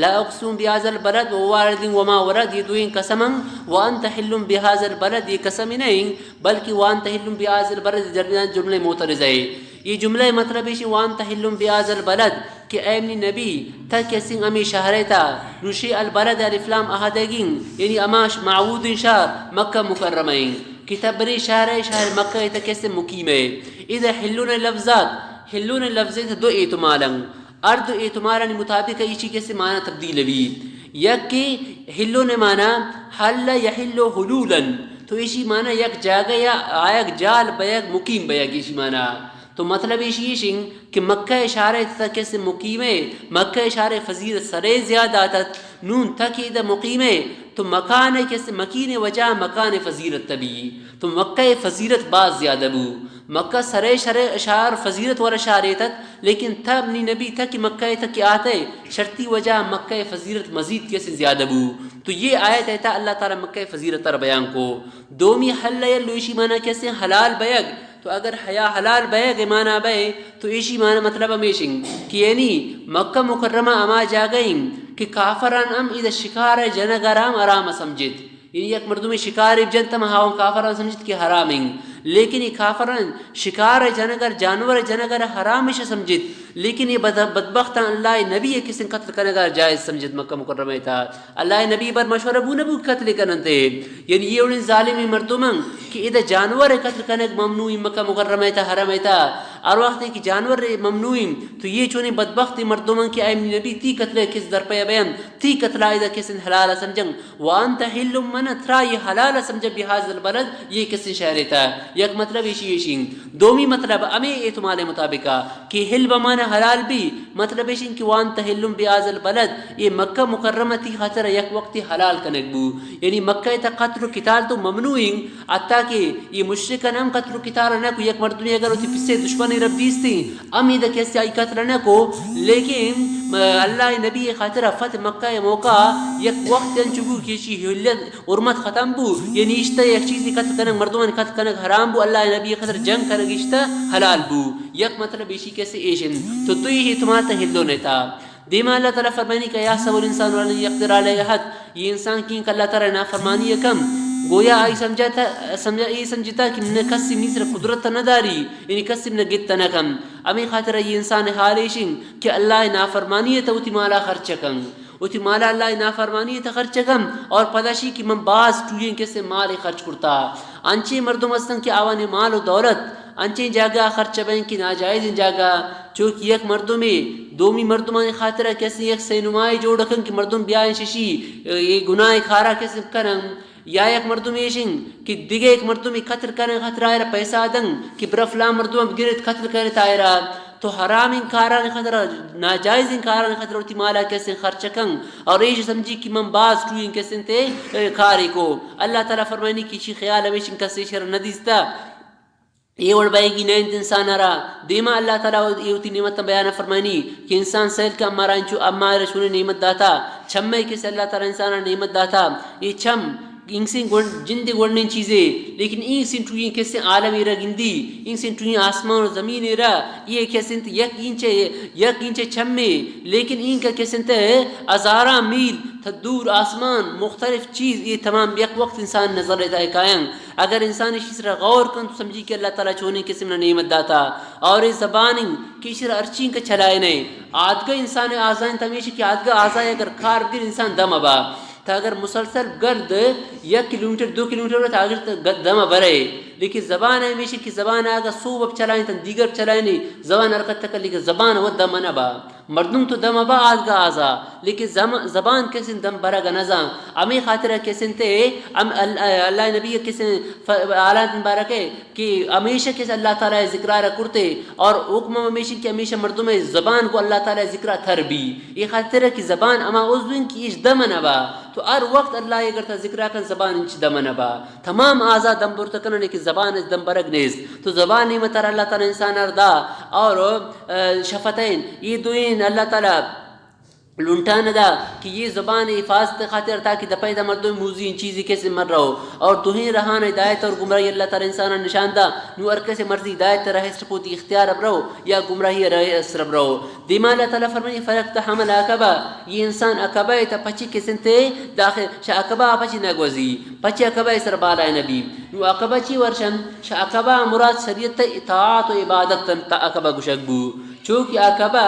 لا اقسم بهذا البلد ووالد وما ولد یہ دوئیں قسم وانت حل بهذا البلد یہ قسم نہیں بلکہ وانت حل بهذا البلد درمیان جملہ معترضہ ہے. یہ جملہ مطلب ہے وانت حل بهذا البلد کہ اے منی نبی تا کسی امی شہرے تا نشی البلد الف لام احدگین یعنی اماش معود شہر مکہ مکرمہ کتابری شہر مکہ تا کیسے مقیم ہے. اذا حلون لفظات دو اعتمالاً ارد اعتمالاً مطابق اسی کیسے معنی تبدیل بھی یک کی حلون معنی حل یحل حلولاً تو اسی معنی یک جاگہ یا آیک جال بیگ مقیم بیگ اسی معنی. تو مطلب یہ کہ مکہ اشارہ تک کیسے مقیم ہے مکہ اشارہ فضیلت سرے زیادہ آتا نون تک ادھا مقیم ہے تو مکان ہے کیسے مکین وجہ مکان فضیلت تبی تو مکہ فضیلت بعض زیادہ بو مکہ سرے شرے اشار فضیلت ور اشارے تک لیکن تب نی نبی تک مکہ تک آتے شرطی وجہ مکہ فضیلت مزید کیسے زیادہ بو. تو یہ آیت ہے تا اللہ تعالیٰ مکہ فضیلت تر بیان کو. دومی حل یلوشی معنی کیسے حلال بیگ تو اگر حیا حلال بیگ معنی بے تو ایشی معنی مطلب ہمیشن کہ یعنی مکہ مکرمہ اما جا گئیں کہ کافران ام اذا شکار جنگرام آرام سمجھت یعنی یک مردم شکار جنتم ہاؤں کافران سمجھت کہ حرام ہیں لیکن یہ کافران شکار جنگر جانور جنگر حرامش سمجھت لیکن یہ بدبخت اللہ نبی کسی قتل کرنے کا جائز سمجھت مکہ مکرمہ تھا. اللہ نبی بر مشورہ بو نبو قتل کرنتے یعنی یہ انہیں ظالمی مردمن کہ ادھا جانور قتل کرنے ممنوع مکہ مکرمہ تھا حرم تھا اور وقت کہ جانور ممنوع تو یہ چونی بدبخت مردمن کہ اے نبی تی قتل کس در پہ بیان تی قتل ادھا کسی حلال سمجھن وانت حل من ترا یہ حلال سمجھ بهذا البلد یہ کسی شہر تھا. یک مطلب یہ دومی مطلب ہمیں اعتماد مطابق کہ حل بمانا حلال بھی مطلب ہے کہ وانت حل بهذا البلد یہ مکہ مکرمہ تی خاطر یک وقت حلال کنک بو یعنی مکہ تا قتل و قتال تو ممنوع حتی کہ یہ مشرکان ہم قتل و قتال نہ کو یک مردمی اگر اسی پسے دشمنی رب دیستی امی دا کیسے آئی قتل نہ کو لیکن اللہ نبی خاطر فتح مکہ موقع یک وقت انچگو کیشی حلیت حرمت ختم بو یعنی اشتا یک چیزی قتل کنک مردمان قتل کنک حرام بو اللہ نبی خاطر جنگ کرک اشتا حلال بو. یک مطلب ایشی کیسے ایشن تو یہ تمہارا ہلو نہیں تھا. دیما اللہ تعالیٰ فرمانی کہ یحسب الانسان ولن یقدر علیہ احد، یہ انسان کی کہ اللہ تعالیٰ نافرمانی ہے کم، گویا آئی سمجھتا کہ نہ کسی نیسر قدرت نہ داری، یعنی کسی نہ گت نہ کم. امی خاطر یہ انسان حالیشن کہ اللہ نافرمانی ہے تو اتی مالا خرچ کم، اتی مالا اللہ نافرمانی ہے تو خرچ کم، اور پداشی کہ من باز ٹوئیں کیسے مال خرچ کرتا. انچے مردم استن کہ آوان مال و دولت انچے جاگا خرچ بین کی ناجائز جاگا، چونکہ یک مردمی دومی مردمان خاطر کیسے یک سینمائی جوڑ رکھن کہ مردم بیائیں ششی یہ گناہ کھارا کیسے کرن، یا یک مردم ایشن کہ دیگه ایک مردم قتل کرنے خطر آئے رہا پیسہ دن کہ برفلا مردم گرت قتل کرنے آئے رہا، تو حرام انکاران خطر ناجائز انکاران خطر ہوتی مالا کیسے خرچ کن، اور ایش سمجھی کہ من باز ٹوئیں کیسے تے کھاری کو. اللہ تعالیٰ فرمائنی کی چی خیال ہمیشن کسی شر ندیستا یہ وڑ بائے گی نیند انسان رہا. دیما اللہ تعالیٰ یہ ہوتی نعمت بیان فرمائنی کہ انسان سیل کا امارا شونے نعمت داتا، چھمے کیسے اللہ تعالیٰ انسان نعمت داتا. یہ چھم انسان جندے گوڑنے چیزیں، لیکن انسان ٹوئیں کیسے عالمی را گندی، انسان ٹوئیں آسمان و زمین را یہ کیسے یک انچے چھمے، لیکن ان کا کیسے ہزارہ میل دور آسمان مختلف چیز یہ تمام یک وقت انسان نظر لیتا ہے قائم. اگر انسان اس طرح غور کن تو سمجھی کہ اللہ تعالیٰ چونے کسی نے نعمت داتا، اور یہ زبان کی طرح ارچین کا چلائے نہیں. آدھگا انسان آزائیں تمیشی کہ آدھگا آزائیں اگر کھار گر انسان دم ابا تا اگر مسلسل گرد 1 کلومیٹر 2 کلومیٹر تا اگر دم برے، لیکن زبان ہے ہمیشہ کہ زبان آگا صوب اب چلائیں تن دیگر چلائیں نہیں، زبان حرکت تک لیکن زبان وہ دم نبا، مردم تو دم ابا آدھگا آزا، لیکن زبان کیسے دم برا گا نظام. امی خاطرہ کیسے تے اللہ نبی کیسے آلات مبارک ہے کہ ہمیشہ کیسے اللہ تعالیٰ ذکرہ کرتے، اور حکم ہمیشہ کہ ہمیشہ مردم زبان کو اللہ تعالیٰ ذکرہ تھر بھی. یہ خاطر ہے کہ زبان اما عضوین کی اش دم نبا، تو ہر وقت اللہ یہ کرتا ذکرہ کن زبان انچ دم نبا، تمام آزاد دم برتا کرنے لیکن زبان اس دم برگ نیز. تو زبان نعمت اللہ تعالیٰ انسان اردا، اور شفتین یہ دوین اللہ تعالیٰ لنٹان دا کہ یہ زبان حفاظت خاطر تاکہ دپائی دا مردم موزی ان چیزی کیسے مر رہو، اور دوہیں رہان ہدایت اور گمراہی اللہ تعالیٰ انسان نشان دا نو ارکے سے مرضی ہدایت رہے سرپوتی اختیار اب رہو یا گمراہی رہے سرب رہو. دیما اللہ تعالیٰ فرمانی فرق تحمل عقبہ، یہ انسان عقبہ تا پچی کسن تے داخل شا عقبہ پچی نگوزی پچی عقبہ سر بالا نبی نو عقبہ چی ورشن شا عقبہ مراد شریعت اطاعت و عبادت تا عقبہ گشکبو. چونکہ عقبہ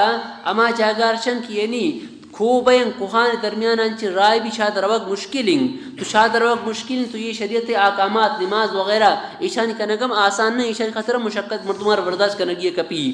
اما جاگارشن کی یعنی خوبین کوہان درمیان انچ رائے بھی شاد روگ مشکلیں، تو شاد روگ مشکل تو یہ شریعت احکامات نماز وغیرہ ایشانی کا نگم آسان نہیں، ایشانی خاطر مشقت مردمار برداشت کرنگی کپی.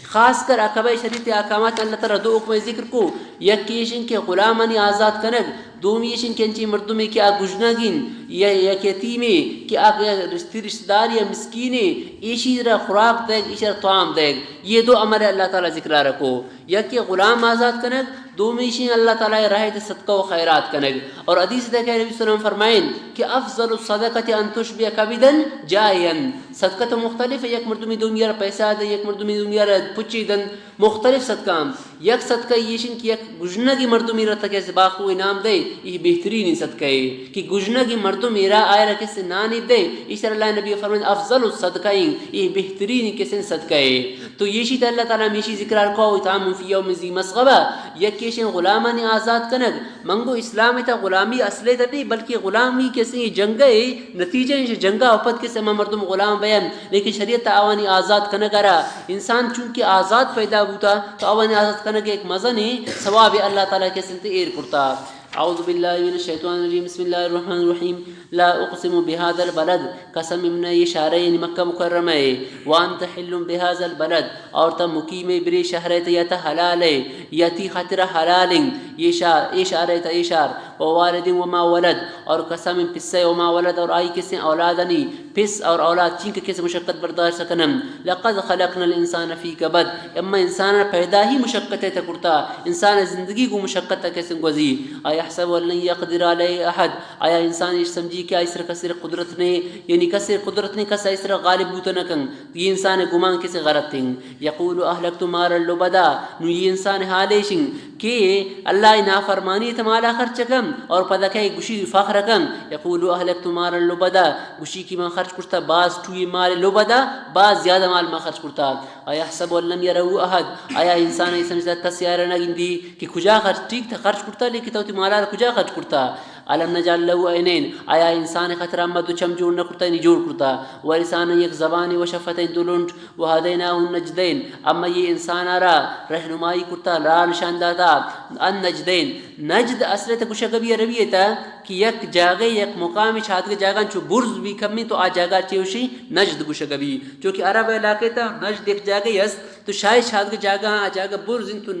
خاص کر عقبہ شریعت احکامات اللہ تعالیٰ دو حکم ذکر کو، یک کیشن کے غلامانی آزاد کنگ، دومیشن کے انچی مردمی کی آگ گجنگین یا یتیمی کی آگ رشتہ دار یا مسکینے ایشی را خوراک دیگ ایشی را طعام دیگ. یہ دو عمل اللہ تعالیٰ ذکرہ رکھو، یک کہ غلام آزاد کنگ، دومیشن اللہ تعالیٰ رہے تے صدقہ و خیرات کنگ. اور حدیث دیکھے نبی صلی اللہ علیہ وسلم فرمائیں کہ افضل الصدقہ ان تشبہ کبدن جائن. صدقہ تو مختلف ہے، یک مردمی دنیا را پیسہ دے، یک مردمی دنیا را پچی دن، مختلف صدقہ. یک صدقہ یہ کی یک گجنگی مردمی را تک باقو انعام دے، یہ بہترین صدقہ ہے کہ گجنگی مردم میرا آئے رکھے سے نانب دے. اس طرح اللہ نبی فرمائیں افضل الصدقین، یہ بہترین کسن صدقہ ہے. تو یہ شیط اللہ تعالیٰ میشی ذکر رکھو اطعام فی یوم ذی مسغبہ، یک کیشن غلامانی آزاد کنگ. منگو اسلام تا غلامی اصلی تا بھی بلکہ غلامی کسی جنگ ہے، نتیجہ جنگا اپت کسی مردم غلام بیان، لیکن شریعت آوانی آزاد کنگ رہا. انسان چونکہ آزاد پیدا ہوتا تو آوانی آزاد کنگ ایک مزہ نہیں، ثواب اللہ تعالیٰ کے سنتے ایر کرتا. اعوذ باللہ من الشیطان الرجیم بسم اللہ الرحمن الرحیم. لا اقسم بهذا البلد، قسم من یہ شہر یعنی مکہ مکرمہ ہے، وانت حل بهذا البلد، اور تم مقیم بری شہر تا حلال ہے یا تی خاطر حلال یہ شہر تا یہ شہر. ووالد وما ولد، اور قسم پس وما ولد، اور آئی کسی اولادنی پس اور اولاد چین کے کسی مشقت برداشت سکنم. لقد خلقنا الانسان فی کبد، اما انسان پیدا ہی مشقت تا کرتا، انسان زندگی کو مشقت تا کسی گوزی. ایحسب ان لن یقدر علیہ احد، آیا انسان یہ سمجھی کہ اس طرح کثیر قدرت نے یعنی کثیر قدرت نے کس اس طرح غالب بوتا نہ کن، یہ انسان گمان کسی غلط تھیں. یقول اہلکت مارا لبدا، نو یہ انسان حالیشن کہ اللہ نافرمانی تمالا خرچ کم، کم اور پدا کہ گوشی فخر کم یقول اهلكت مالا لبدا گوشی کی من خرچ کرتا بعض توی مال لبدا بعض زیادہ مال ما خرچ کرتا ایحسب ان لم يره احد آیا انسان ای سمجھتا کسیار نگندی کہ کجا خرچ ٹھیک تھا خرچ کرتا لیکن تو مالا کجا خرچ کرتا علم نجعل له عینین آیا انسان خطر احمد چم جوڑ نہ کرتا نہیں جوڑ کرتا ولسان یک زبان و شفتین دولنٹ وهدیناه النجدین اما یہ انسان آرا رہنمائی کرتا را نشان داتا النجدین نجد اصل تے کچھ کبھی رویے تا کہ یک جاگے یک مقامی چھات کے جاگان چو برز بھی کمی تو آ جاگا چیوشی نجد کچھ کبھی چونکہ عرب علاقے تا نجد ایک جاگے یس تو شاید چھات کے جاگا آ جاگا برز تو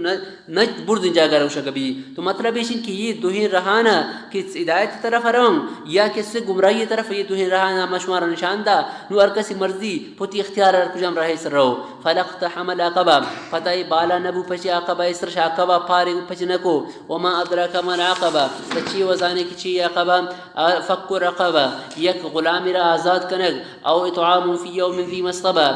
نجد برز جاگا روشا کبھی تو مطلب ہے کہ یہ دوہیں رہانا کہ ہدایت کی طرف رہوں یا کس سے گمراہی طرف یہ دوہیں رہانا مشمار نشان دا نو ارکسی مرضی پوتی اختیار کجام رہے سر رہو فلقتحم العقبہ فتح بالا نبو پچی عقبہ اسرش عقبہ پارے پچنکو وما ادراک ما العقبہ پچی وزانے کی چی عقبہ فک رقبہ یک غلامی را آزاد کنگ او اطعام فی یوم ذی مسغبہ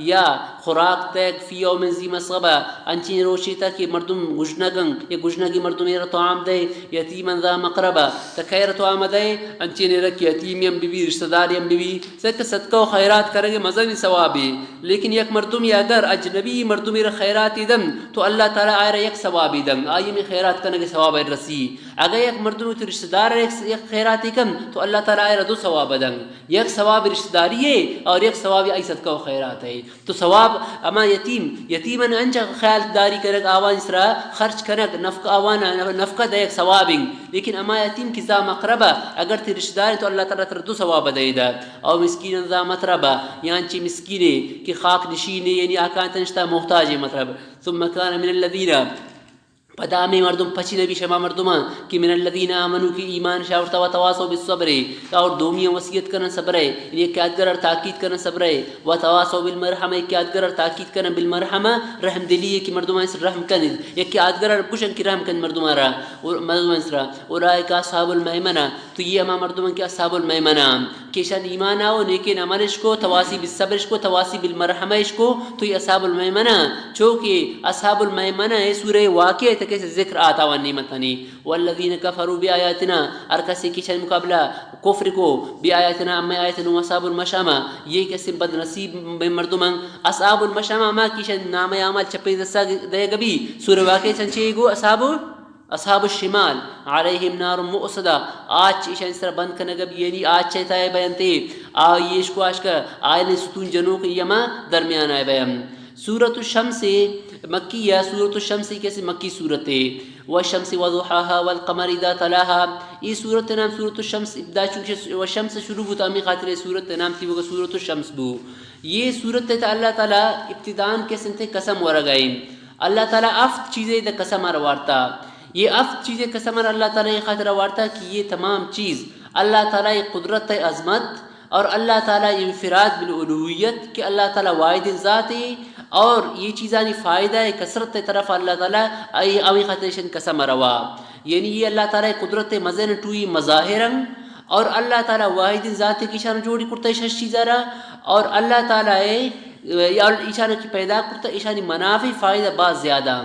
یا خوراک تیک فی یوم ذی مسغبہ انچین روشی تک مردم گجنگن یا گجنگی مردم را طعام دے یتیما ذا مقربہ تکیر طعام دے انچین رک یتیم یم بی رشتہ دار یم بی سک صدقہ و خیرات کرے گے مزن ثوابی لیکن یک مردم یا اگر اجنبی مردم را خیرات دم تو اللہ تعالی آئے یک ثوابی دم آئی میں خیرات کرنے کے ثواب رسی اگر یک مردم تو رشتہ دار یک خیراتی کم تو اللہ تعالی آئے دو ثواب دم یک ثواب رشتہ داری ہے اور یک ثواب ای صدقہ و خیرات ہے تو ثواب اما یتیمن انچا خیال داری کرک آوان اسرا خرچ کرک نفق آوانا نفقہ دے یک ثوابنگ لیکن اما یتیم کی ذا مقربہ اگر تی رشتہ داری تو اللہ تعالی تر دو ثواب دے دا او مسکین ذا مطربہ یعنی چی مسکینے کہ خاک نشینے یعنی آکان تنشتا محتاج مطلب ثم کان من الذین پدا میں مردم پچی نبی شما مردمان کہ من الذین آمنوا کی ایمان شاورتا و تواصوا بالصبر اور دومیاں وصیت کرن صبر ہے یہ کیادگر اور تاکید کرن صبر ہے و تواصوا بالمرحمہ کیادگر اور تاکید کرن بالمرحمہ رحم دلی کی مردمان سے رحم کن یہ کیادگر اور کشن کی رحم کن مردمان را مردمان سرا اولئک اصحاب المیمنہ تو یہ اما مردمان کے اصحاب المیمنہ کہ شان ایمان آو نیکن عملش کو تواصی بالصبرش کو تواصی بالمرحمہش کو تو یہ اصحاب المیمنہ چونکہ اصحاب المیمنہ سورہ واقعہ کیسے ذکر آتا و نعمتنی والذین کفروا بآیاتنا اور کسی کی شان مقابلہ کفر کو بآیاتنا اما آیاتنا واصحاب المشامہ یہ کیسے بد نصیب مردمان اصحاب المشامہ ما کی شان نام عمل چپے دسا دے گبی سورہ واقعہ سنچے گو اصحاب الشمال علیہم نار مؤصدہ آج ایشان اس طرح بند کرنے گب یعنی آج چاہتا ہے بیانتے آئیش کو آج کا آئین ستون جنوں کے یما درمیان آئے بیان سورۃ الشمس مکیہ سورۃ الشمس کیسے مکی صورت ہے والشمس وضحاها والقمر اذا تلاها یہ سورت نام سورۃ الشمس ابتدا چونکہ والشمس شروع ہوتا ہمیں خاطر سورت نام تھی وہ سورۃ الشمس بو یہ سورت ہے اللہ تعالی ابتدان کے سنتے قسم ورگائیں اللہ تعالی افت چیزیں دا قسم وارتا یہ افت چیزیں قسم اللہ تعالی خاطر وارتا کہ یہ تمام چیز اللہ تعالی قدرت عظمت اور اللہ تعالی انفراد بالالوہیت کہ اللہ تعالی واحد ذات ہے اور یہ چیزانی فائدہ ہے کثرت طرف اللہ تعالی اوی خاطرشن قسم روا یعنی یہ اللہ تعالی قدرت مزن ٹوئی مظاہرن اور اللہ تعالی واحد ذات کی شان جوڑی کرتا ہے چیزارا اور اللہ تعالی ایشان کی پیدا کرتا ایشانی منافع فائدہ بہت زیادہ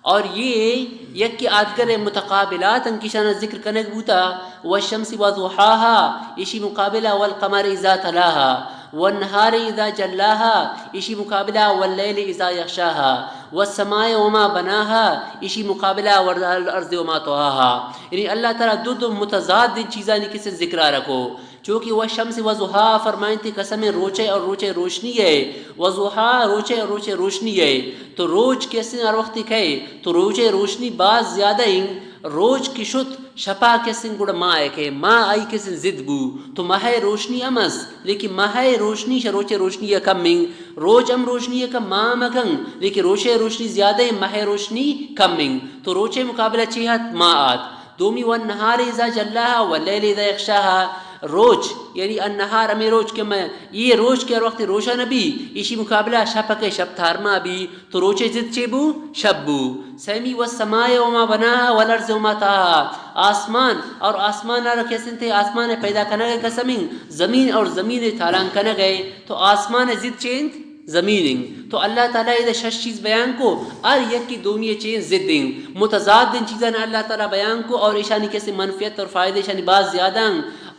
اور یہ یک کی آدگر متقابلات ان کی شان ذکر کرنے بوتا والشمس وضحاها اسی مقابلہ والقمر اذا تلاها والنهار اذا جلاها اسی مقابلہ واللیل اذا یغشاها والسماء وما بناها اسی مقابلہ والارض وما طحاها یعنی اللہ تعالی دو متضاد چیزانی کس ذکر رکھو چونکہ وہ شمس وضحا فرمائیں تھے قسم روچے اور روچے روشنی ہے وضحا روچے اور روچے روشنی ہے تو روچ کیسے ہر وقت ہے تو روچے روشنی بعض زیادہ ہیں روچ کی شت شپا کسن گڑ ماں ہے کہ ماں آئی کسن زد بو تو ماہ روشنی امس لیکن ماہ روشنی روچے روشنی ہے کم منگ روچ ام روشنی ہے کم ماں مکن لیکن روچے روشنی زیادہ ہے ماہ روشنی کم منگ تو روچے مقابلہ چیہت ماں آت دومی والنہار اذا جلاها واللیل اذا یغشاها روچ یعنی النہار ہمیں روچ کے میں یہ روچ کے وقت روشن بھی اسی مقابلہ شب کے شب تھارما بھی تو روچے زد چیبو شب بو سیمی والسماء وما بناها والارض وما طحاها آسمان اور آسمان را کیسے تھے آسمان پیدا کرنے گئے قسمیں زمین اور زمین تھالان کرنے گئے تو آسمان زد چیند زمین تو اللہ تعالیٰ ادھر شش چیز بیان کو اور یک کی دومی چیز ضدیں متضاد چیزاں اللہ تعالیٰ بیان کو اور ایشانی کیسے منفیت اور فائدے شانی بعض زیادہ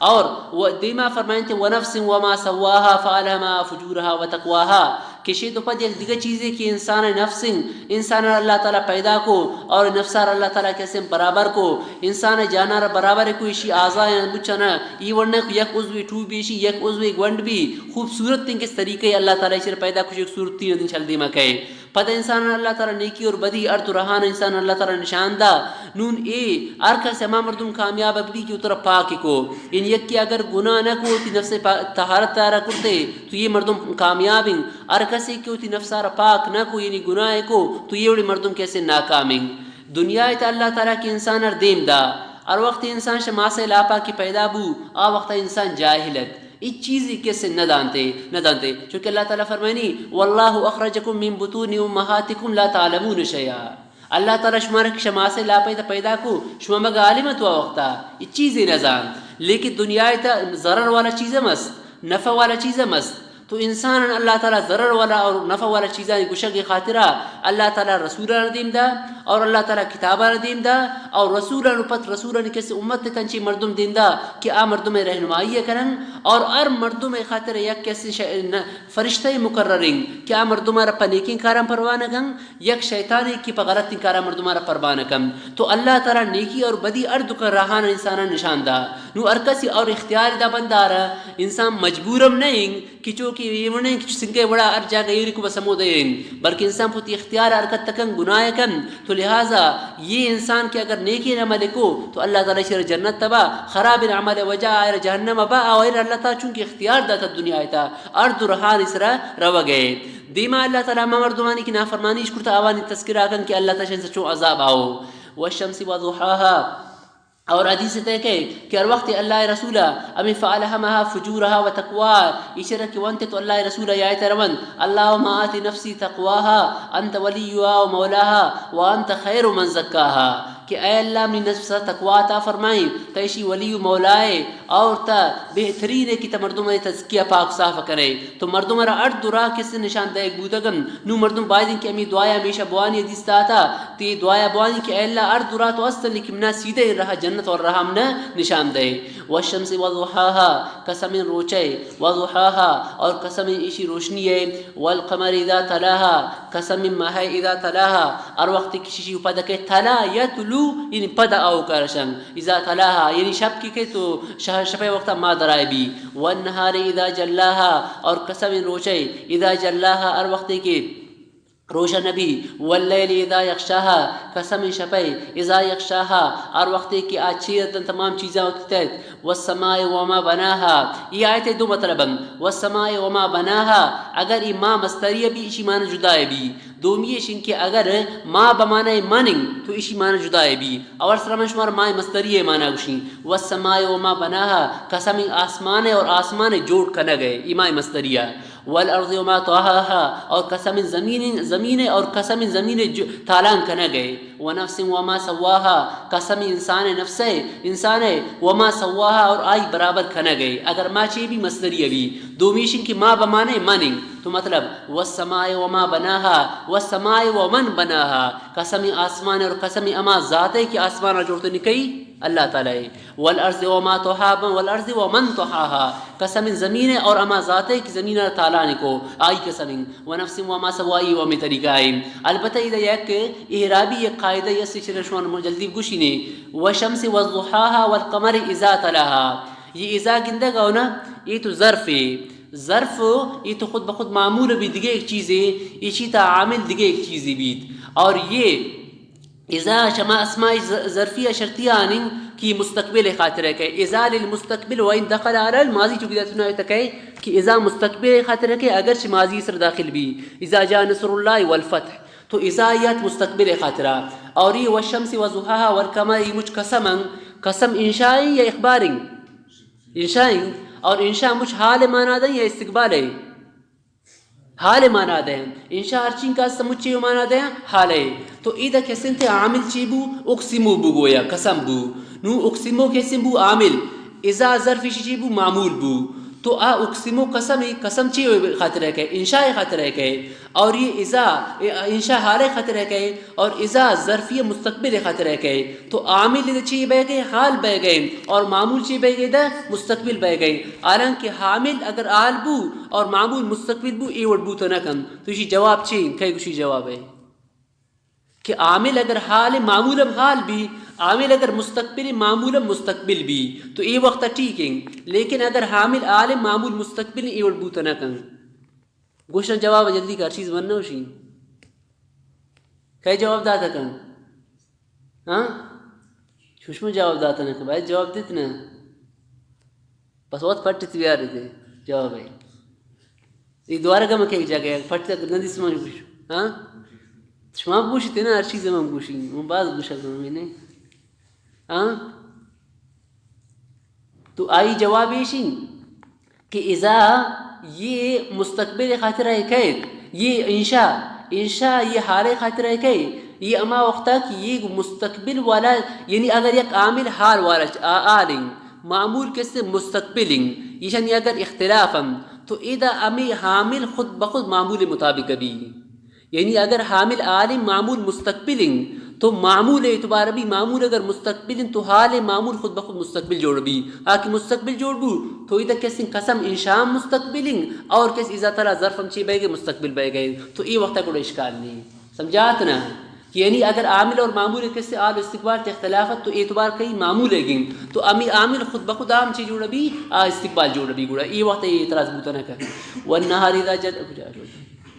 اور وہ دیما فرمائیں تھے وَنَفْسٍ وَمَا سَوَّاهَا فَأَلْهَمَا فُجُورَهَا وَتَقْوَاهَا کہ شی تو پتہ ایک دیگر چیز ہے کہ انسان نفس انسان اللہ تعالیٰ پیدا کو اور نفسار اللہ تعالیٰ کیسے برابر کو انسان جانار برابر کوئی شی اعضاء بچنا یہ ورنہ یک عضو ٹو بھی شی یک عضو گونڈ بھی خوبصورت تن کس طریقے اللہ تعالیٰ اسے پیدا کچھ ایک صورتی دن چل دی مکے پتہ انسان اللہ تعالیٰ نیکی اور بدی ارد رہان انسان اللہ تعالیٰ نشان دا نون اے ارکا سے ما مردم کامیاب ابدی کی اتر پاک کو ان یک کی اگر گناہ نہ کو تی نفس طہارت تارا کرتے تو یہ مردم کامیاب ہیں ارکا سے کیوں تی نفسار پاک نہ کو یعنی گناہ کو تو یہ وڑی مردم کیسے ناکام ہیں دنیا تا اللہ تعالیٰ کی انسان ار دیم دا اور وقت انسان شما سے لاپا کی پیدا بو آ وقت انسان جاہلت اس چیز کیسے نہ دانتے چونکہ اللہ تعالیٰ فرمائنی واللہ اخرجکم من بطون امہاتکم لا تعلمون شیئا اللہ تعالیٰ شما سے لاپا تا پیدا کو شما مگا عالمت ہوا وقتا اس چیزیں نہ دان لیکن دنیا تا ضرر والا چیزیں مست نفع والا چیزیں مست تو انسان اللہ تعالیٰ ضرر والا اور نفع والا چیزیں گشک خاطرہ اللہ تعالیٰ رسولہ ردیم دا اور اللہ تعالیٰ کتابہ ردیم دا اور رسولہ نپت رسولہ کسی امت کنچی مردم دین دا کہ آ مردم رہنمائی کرن اور ار مردم خاطر یک کسی فرشتہ مقررین کہ آ مردم رپا نیکین کارم پروانہ کن یک شیطانی کی پا غلط کارم مردم رپا پروانہ کن تو اللہ تعالیٰ نیکی اور بدی ارد کر رہانا انسانا نشان دا نو ارکسی اور اختیار دا بندارا انسان مجبورم نہیں کہ چونکہ یہ ورنہ کہ سنگے بڑا ار جاگا یہ کو بسمو دیں بلکہ انسان پوتی اختیار ارکت تکن گناہ کن تو لہٰذا یہ انسان کے اگر نیکی عمل کو تو اللہ تعالیٰ شر جنت تبا خراب عمل وجہ آئر جہنم با آئر اللہ تعالیٰ چونکہ اختیار داتا دنیا تا ارد رحان اسرا رو گئے دیما اللہ تعالیٰ مردمانی کی نافرمانی شکرتا آوانی تذکرہ کن کہ اللہ تعالیٰ سے چون عذاب آؤ والشمس وضحاها اور حدیث تے کہ ہر وقت اللہ رسولہ امی فعلہمہا فجورہا و تقواها اشارہ کہ وانتے تو اللہ رسولہ یا آیت رمن اللہم آتی نفسی تقواها انت ولیوہا و مولاها وانت خیر من زکاها کہ اے اللہ اپنی نفس تقوا عطا فرمائیں تیشی ولی و مولائے اور تا بہترین ہے کہ تا مردم تزکیہ پاک صاف کرے تو مردم را ارد راہ کس نشان دے بودگن نو مردم باید کہ امی دعایا ہمیشہ بوانی حدیث تا تی دعایا بوانی کہ اے اللہ ارد راہ تو اصلا لیکن منا سیدھے رہا جنت اور رہا منا نشان دے والشمس وضحاها قسم روچے وضحاها اور قسم ایشی روشنی ہے والقمر اذا تلاها قسم ماہ اذا تلاها اور وقت کسی شیء پدا کہ تلا یتلو یعنی پدا او کرشن اذا تلاها یعنی شب کی کہ تو شب وقت ما درائے بھی والنهار اذا جلاها اور قسم روچے اذا جلاها اور وقت کی روشن نبی واللیل اذا یغشاها قسم شپے اذا یغشاها اور وقت کی اچھی تمام چیزیں ہوتی ہیں والسماء وما بناها یہ آیت دو مطلب ہیں والسماء وما بناها اگر ما مستریہ بھی اسی معنی جدا ہے بھی دومی شن کہ اگر ما بمعنی ماننگ تو اسی معنی جدا ہے بھی اور سلام شمار ما مستریہ معنی گوشیں والسماء وما بناها قسم آسمان اور آسمان جوڑ کنا گئے ایمان مستریہ والارض وما طحاها اور قسم زمین اور قسم زمین تالان کنا گئے ونفس وما سواها قسم انسان وما سواها اور آئی برابر کنا گئے اگر ما چی بھی مصدری بھی دومیشن کی ما بمانے ماننگ تو مطلب والسماء وما بناها والسماء ومن بناها قسم آسمان اور قسم اما ذات ہے کہ آسمان جوڑتے نکئی اللہ تعالی والارض وما طحاها والارض ومن طحاها قسم زمین اور اما ذات ہے کہ زمین تعالی کو آئی قسم ونفس وما سوائی وما طریقہ البتہ یہ یک اعرابی یہ قاعدہ یہ سچر شوان جلدی گوشی نے وشمس والضحاها والقمر اذا تلاها یہ اذا گندہ گا نا یہ تو ظرف ہے ظرف یہ تو خود بخود معمول بھی دیگے ایک چیز ہے اسی تا عامل دیگے ایک چیز بھی اور یہ اذا شما اسماء ظرفیہ شرطیہ آنیں کی مستقبل خاطر ہے کہ اذا للمستقبل وان دخل على الماضی جو بدایت سنا ہے کہ اذا مستقبل خاطر ہے کہ اگر ماضی سر داخل بھی اذا جاء نصر اللہ والفتح تو اذا یات مستقبل خاطرہ اور یہ والشمس وضحاها والقمر مجھ قسم انشائی یا اخباری انشائی اور انشاء مجھ حال مانا دیں یا استقبال ہے حال مانا دیں انشاء ہر چین کا سمجھے مانا دیں حال ہے تو ایدہ کسن تھے عامل چیبو اقسمو بو گویا قسم بو نو اقسمو کسن بو عامل اذا ظرف چیبو معمول بو تو اقسمو قسم چی خاطر ہے کہ انشاء خاطر ہے کہ، اور یہ اذا انشاء حال خاطر ہے کہ، اور اذا ظرفیہ مستقبل خاطر ہے کہ، تو عامل چی بہ گئے حال بہ گئے، اور معمول چی بہ گئے دا مستقبل بہ گئے. حالانکہ حامل اگر آل بو اور معمول مستقبل بو ای وڈ بو تو نہ کم تو اسی جواب چی کئی کچھ جواب ہے کہ عامل اگر حال معمول حال بھی، عامل اگر مستقبل معمول مستقبل بھی تو یہ وقت ٹھیک ہے. لیکن اگر حامل عالم معمول مستقبل ای وڈ بوتا نہ کن گوشن جواب جلدی کر چیز بننا ہوشی کئی جواب داتا کن ہاں ششم جواب داتا نہ کہ بھائی جواب دیت نا بس وقت پھٹ تیار دے جواب ہے یہ دوبارہ کا مکہ جگہ پھٹ تک ندی سمجھ گوش ہاں شما گوشی تے نا ہر چیز میں گوشی وہ بعض گوشا کروں میں نے ہاں تو آئی جواب ایشی کہ اذا یہ مستقبل خاطر ہے کہ یہ انشاء یہ حال خاطر ہے کہ یہ اما وقتا کہ یہ مستقبل والا یعنی اگر یک عامل حال والا آلیں معمول کس مستقبل یعنی اگر اختلافا تو اذا امی حامل خود بخود معمول مطابق بھی یعنی اگر حامل عالم معمول مستقبل تو معمول اعتبار بھی معمول اگر مستقبل تو حال معمول خود بخود مستقبل جوڑ بھی آکہ مستقبل جوڑ بو تو ادھر کسی قسم انشاء مستقبل اور کس اذا تعالی ظرفم چی بہ گئے مستقبل بہ گئے تو یہ وقت کوئی اشکال نہیں سمجھات نا یعنی اگر عامل اور معمول کس آل استقبال تے اختلافت تو اعتبار کئی معمول ہے گئیں تو امی عامل خود بخود عام چی جوڑا بھی استقبال جوڑا بھی گوڑا یہ وقت یہ اعتراض بوتا نہ کر والنہار اذا جد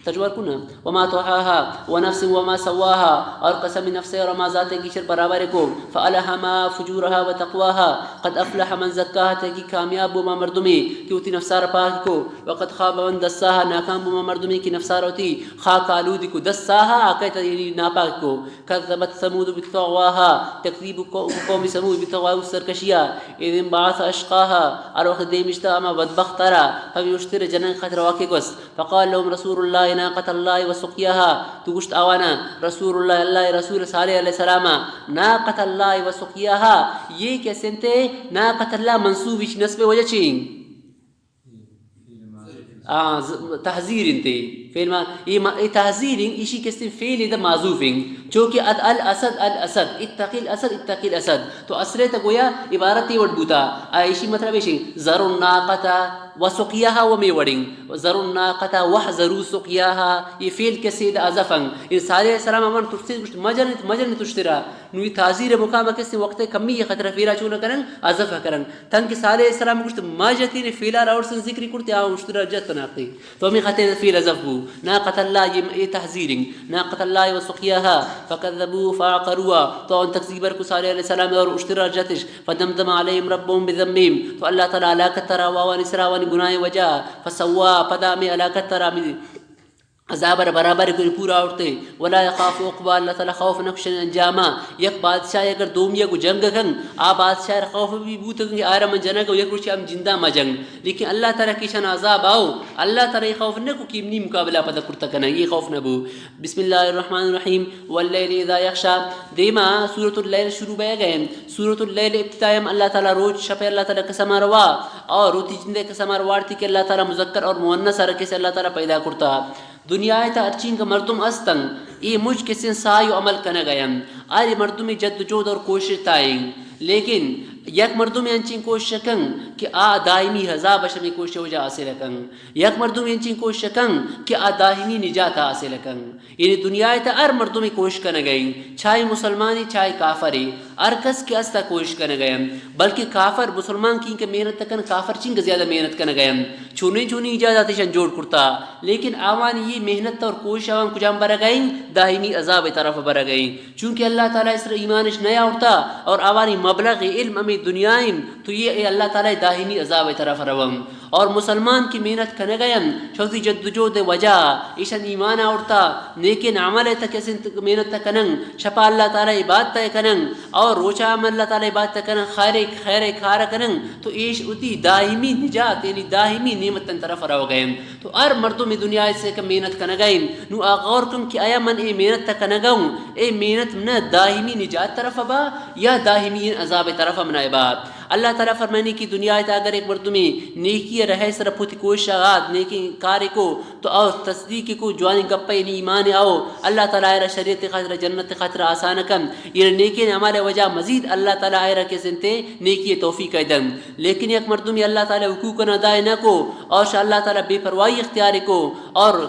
تجوار کنا وما توحاها ونفس وما سواها اور قسم نفس اور ما ذات کی شر برابر کو فالہما فجورها وتقواها قد افلح من زکاها تکی کامیاب بما مردمی کہ اتی نفسار پاک کو وقد خاب من دساها ناکام بما مردمی کی نفسار ہوتی خاک آلود کو دساها آکیت یعنی ناپاک کو کذبت ثمود بتقواها تکذیب قوم ثمود بتقواها سرکشیا اذ انبعث اشقاها اور وقت دیمشتا اما بدبخت ترا فبیشتر جنن خطر واقع کس فقال لهم رسول اللہ ناقۃ اللہ وسقیاها تو گشت آوانا رسول اللہ رسول صالح علیہ السلام ناقۃ اللہ وسقیاها یہ کیسے تھے ناقۃ اللہ منصوب اچ نسب وجہ چین تحذیر انتے فعل ما یہ تحذیر اسی کیسے فعل دا معذوف چونکہ الاسد اتقی الاسد تو اصل تا گویا عبارت وڈ بوتا ایشی مطلب ایشی ذر الناقۃ وسقیاها ومی وڈنگ ذر الناقۃ وحذروا سقیاها یہ فعل کیسے دا اضافن یہ صالح السلام امن تشتر گشت مجن تشترا نو تعذیر مقام کیسے وقت کمی خطرہ فعلا چونا کرن اضافہ کرن تن کہ صالح السلام گشت ماجتی نے فعلا اور سن ذکر کرتے اشترا جت ناقتی تو ہمیں خطر فعل اضافو ناقۃ اللہ یہ تحذیر ناقۃ اللہ وسقیاها فكذبوا فعقروا تو ان تکذیبر کو صالح علیہ السلام اور اشترا جتش فدمدم علیہم ربهم بذنبهم تو اللہ تعالی علاقت ترا وان اسراوان گناہ وجہ فسوا پدا میں علاقت ترا عذاب برابر کو پورا اٹھتے ولا يخاف عقبا اللہ تعالی خوف نقش انجاما یک بادشاہ اگر دومیہ کو جنگ کن آ بادشاہ خوف بھی بوت آرا من جنگ یک روچ ام جندہ ما جنگ لیکن اللہ تعالی کی شان عذاب آؤ اللہ تعالی خوف نہ کو کیمنی مقابلہ پتہ کرتا کنا یہ خوف نہ بو بسم اللہ الرحمن الرحیم واللیل اذا یغشا دیما سورۃ اللیل شروع بہ گئے سورۃ اللیل ابتداء اللہ تعالی روز شب اللہ تعالی قسم روا اور روتی جندے قسم روارتی کہ اللہ تعالی مذکر اور مؤنث رکھے سے اللہ تعالی پیدا کرتا دنیا تا ارچین کا مردم استن یہ مجھ کسی سائی و عمل کنا گیم آری مردم جد جود اور کوشش تائیں لیکن یک مردم انچین کوشش کن کہ دائمی ہزا بشر میں کوشش ہو جا حاصل کن یک مردم انچین کوشش کن کہ دائمی نجات حاصل کن یعنی دنیا تا ار مردم کوشش کنا گئیں چاہے مسلمانی چاہے کافری ار کس کے استا کوشش کنا گئیں بلکہ کافر مسلمان کی کہ محنت کن کافر چنگ زیادہ محنت کنا گئیں چونی اجازت شن جوڑ کرتا لیکن آوان یہ محنت اور کوشش آوان کجام برا گئیں دائمی عذاب طرف برا گئیں چونکہ اللہ تعالیٰ اس ایمانش نیا ہوتا اور آوانی مبلغ علم امی دنیائیں تو یہ اللہ تعالیٰ دائمی عذاب طرف روم اور مسلمان کی محنت کنے گئن شوزی جدوجود وجہ ایشن ایمان آورتا نیکن عمل تک محنت تکنن شپا اللہ تعالیٰ عبادت تکنن اور روچا عمل اللہ تعالیٰ عبادت تکنن خیر کھارا کنن تو ایش اتی دائمی نجات یعنی دائمی نعمت طرف رو گئن تو ار مردوں میں دنیا سے کہ محنت کنے گئن نو آغور کن کہ آیا من اے محنت تکنن گئن اے محنت من دائمی نجات طرف با یا دائمی عذاب طرف من عباد اللہ تعالیٰ فرمانی کی دنیا ہے اگر ایک مردمی نیکی رہے سر پوتی کوشش آغاد نیکی کاری کو تو او تصدیق کو جوانی گپے نی ایمان آؤ اللہ تعالیٰ ایرا شریعت خاطر جنت خاطر آسان کم یہ نیکی ہمارے وجہ مزید اللہ تعالیٰ ایرا کے سنتے نیکی توفیق دم لیکن ایک مردمی اللہ تعالیٰ حقوق ادا نہ کو اور اللہ تعالیٰ بے پرواہی اختیار کو اور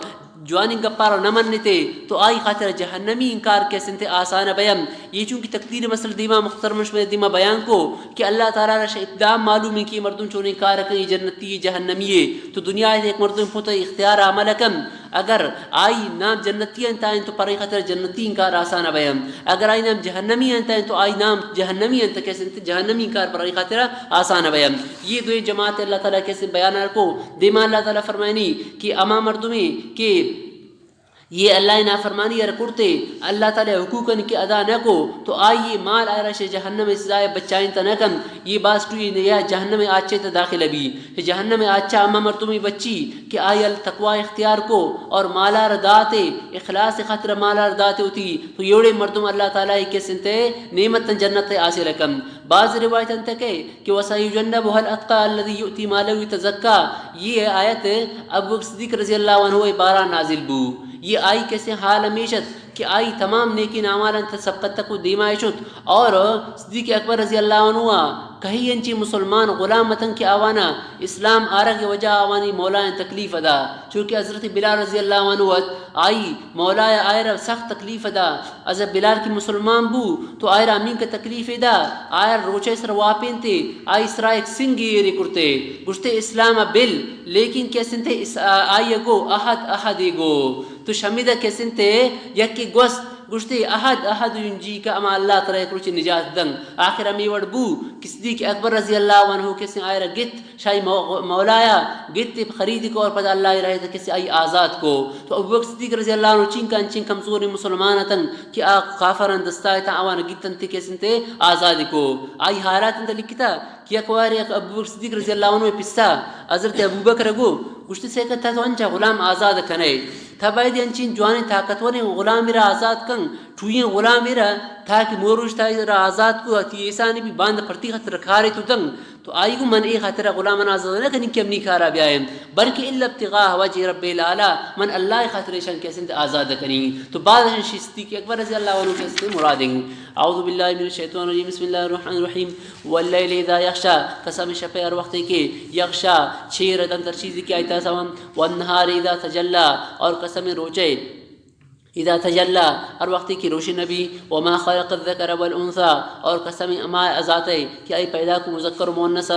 جوانی گپارو نہ منتے تو آئی خاطر جہنمی انکار کے سنتے آسان بیان یہ چونکہ تقدیر مسل دیما مخترم شمد دیما بیان کو کہ اللہ تعالیٰ رشا اقدام معلوم ہے کہ مردم چونے کار کہیں جنتی جہنمی ہے تو دنیا ہے ایک مردم پوتا اختیار عمل کم اگر آئی نام جنتی انتائیں تو پرائی خاطر جنتی انکار آسان بیان اگر آئی نام جہنمی انتائیں تو آئی نام جہنمی انتا کے سنتے جہنمی انکار پرائی خاطر آسان بیان یہ دوئی جماعت اللہ تعالیٰ کے سن بیان کو دیما اللہ تعالیٰ فرمائنی کہ اما مردمی کہ یہ اللہ نافرمانی کرتے اللہ تعالیٰ حقوقاً کی ادا نہ کو تو آئیے مال آرش جہنم سزائے بچائیں تا نہ کم یہ باس ٹوئی یا جہنم آچے تا داخل بھی جہنم آچا اما مرتمی بچی کہ آئی التقوی اختیار کو اور مالار داتے اخلاص خاطر مالار داتے ہوتی تو یوڑے مردم اللہ تعالیٰ کے سنتے نعمت جنت حاصل کم بعض روایت انت کہ وَسَيُجَنَّبُهَا الْأَتْقَى الَّذِي يُؤْتِي مَالَهُ يَتَزَكَّى یہ آیت ابو بکر صدیق رضی اللہ عنہ بارہ نازل بو یہ آئی کیسے حال ہمیشت کہ آئی تمام نیکی نامالاً سبقت تک دیما شد اور صدیق اکبر رضی اللہ عنہ کہیں انچی مسلمان غلامتن کی آوانا اسلام آرہ کی وجہ آوانی مولا تکلیف ادا چونکہ حضرت بلال رضی اللہ عنہ آئی مولا آئرہ سخت تکلیف ادا حضرت بلال کی مسلمان بو تو آئرہ امین کا تکلیف ادا آئر روچے سر واپین تے آئی سرا ایک سنگی رکھتے گشتے اسلام بل لیکن کیسنتے آئی گو احد گو تو شمیدہ کیسنتے یکی گوست گشتے احد ینجی کا اما اللہ تعالیٰ کروچ نجات دنگ آخر امی وڑبو صدیق اکبر رضی اللہ عنہ کسی آئرہ گت شاہی مولایا گت خرید کو اور پتہ اللہ رہے تھا کسی آئی آزاد کو تو ابو بکر صدیق رضی اللہ عنہ چین کمزور مسلمان تن کہ کافران دستائے تا آوان گتن تے کسی تے آزاد کو آئی حالات انتا لکھتا کہ اکواری ابو بکر صدیق رضی اللہ عنہ پسا حضرت ابو بکر گو گشتے سے کہتا تو انچا غلام آزاد کنے تھا باید انچین جوانی طاقتوری غلام میرا آزاد کن ٹھوئیں غلام میرا تھا کہ موروش تھا ادھر آزاد کو تی ایسانی بھی باندھ پرتی خطر کھارے تو دنگ تو آئی کو من ایک خطرہ غلامان آزاد نہ کنی کم نہیں کھارا بیائیں بلکہ اللہ ابتغاء وجہ رب العالی من اللہ خطرے شان کیسے آزاد کریں تو بعد شستی کے اکبر رضی اللہ عنہ کیسے مرادیں اعوذ باللہ من الشیطان الرجیم بسم اللہ الرحمن الرحیم واللیل اذا یغشا قسم شپے اور وقت کے یغشا چیر دن تر چیز کی آیت سوام والنہار اذا تجلا اور قسم روچے اذا تجلا اور وقت کی روشن نبی وما خلق الذکر والانثى اور قسم اما ذاتے کہ ای پیدا کو مذکر و مؤنث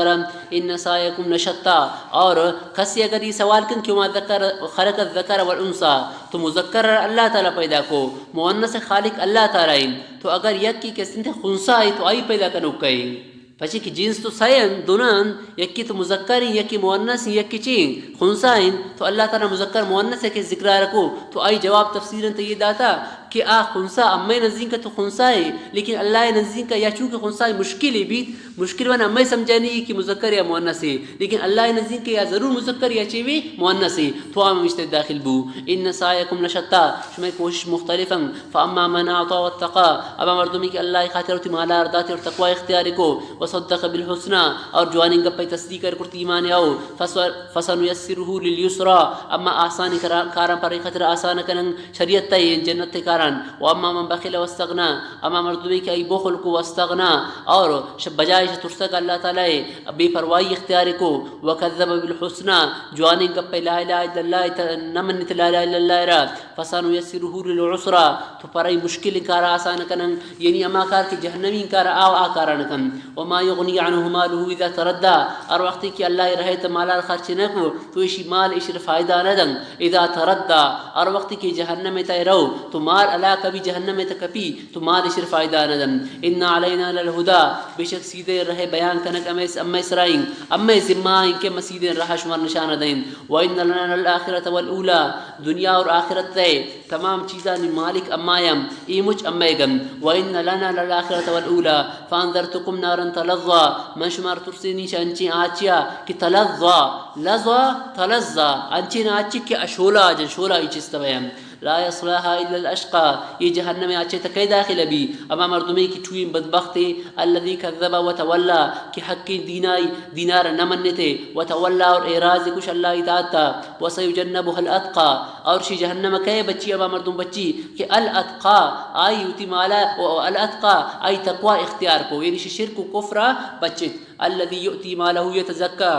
ان سایکم نشتا اور کسی اگر یہ سوال کن کیوں ذکر خلق الذکر والانثى تو مذکر اللہ تعالی پیدا کو مؤنث خالق اللہ تعالی تو اگر یک کی قسم خنثی ہے تو ای پیدا کنو کئی پچھی کی جنس تو سائن دونان یکی تو مذکر ہیں یکی مؤنث ہیں یکی چین خنثی ہیں تو اللہ تعالی مذکر مؤنث ہے کہ ذکر رکھو تو آئی جواب تفسیراً تو یہ داتا کہ خنثی امی نزدین کا تو خنثی ہے لیکن اللہ نزدین کا یا چونکہ خنثی مشکل ہے بھی مشکل وانا امی سمجھانی ہے کہ مذکر یا مؤنث ہے لیکن اللہ نزدین کا یا ضرور مذکر یا چیوی مؤنث ہے تو ہم مشتد داخل بو ان سایکم نشتا شمع کوشش مختلفا فاما من اعطا واتقا ابا مردمی کہ اللہ خاطر ہوتی مالا ارداتی اور تقوی اختیاری کو وصدق بالحسنى اور جوانی گپے تصدیق کرتی ایمان آو فسنيسره لليسرى اما آسان کاران پر خاطر آسان کنن شریعت تے جنت کاران واما من بخل واستغنى اما مردمی کہ ای بخل کو واستغنى اور بجائے ترسک اللہ تعالی بے پرواہی اختیار کو وکذب بالحسنى جوانی گپے لا الہ الا اللہ نمن لا الہ الا اللہ را فسنيسره للعسرى تو پر مشکل کار آسان کنن یعنی اما کار کہ جہنمی کار آکارن کن وما یغنی عنہ مالہ اذا تردى اور وقتی کہ اللہ رہے تو مالار خرچ نہ کو تو اسی مال اشر فائدہ نہ دن اذا تردى اور وقتی کہ جہنم میں تے رو تو مال اللہ کبھی جہنم میں تکپی تو مال اشر فائدہ نہ دن ان علینا للہدى بشک سیدھے رہے بیان کنک امی اسرائیم امی ذمائیں کے مسیدیں رہا شمار نشانہ دیں وان لنا للآخرة والأولى دنیا اور آخرت تے تمام چیزاں مالک امایم ایمچ امیگم وان لنا للآخرة والأولى فانذرتکم نارا تلظى من شمار ترسینی انچی آچیا کہ تلظى لظى تلظى انچی آچی کہ اشولا جن شولا ایچ استویم لا يصلاها الا الاشقى یہ جہنم میں اچھے تک داخل بھی اما مردمی کی چوئی بدبخت الذي كذب وتولى کہ حق کی دینار نہ منتے وتولى اور اعراض کچھ اللہ اطاعت تھا وسيجنبها الاتقى اور شی جہنم کے بچی اما مردم بچی کہ الاتقى آئی یوتی مالا الاتقى آئی تقوی اختیار کو یعنی شرک و کفر بچت الذي يؤتي ماله يتزكى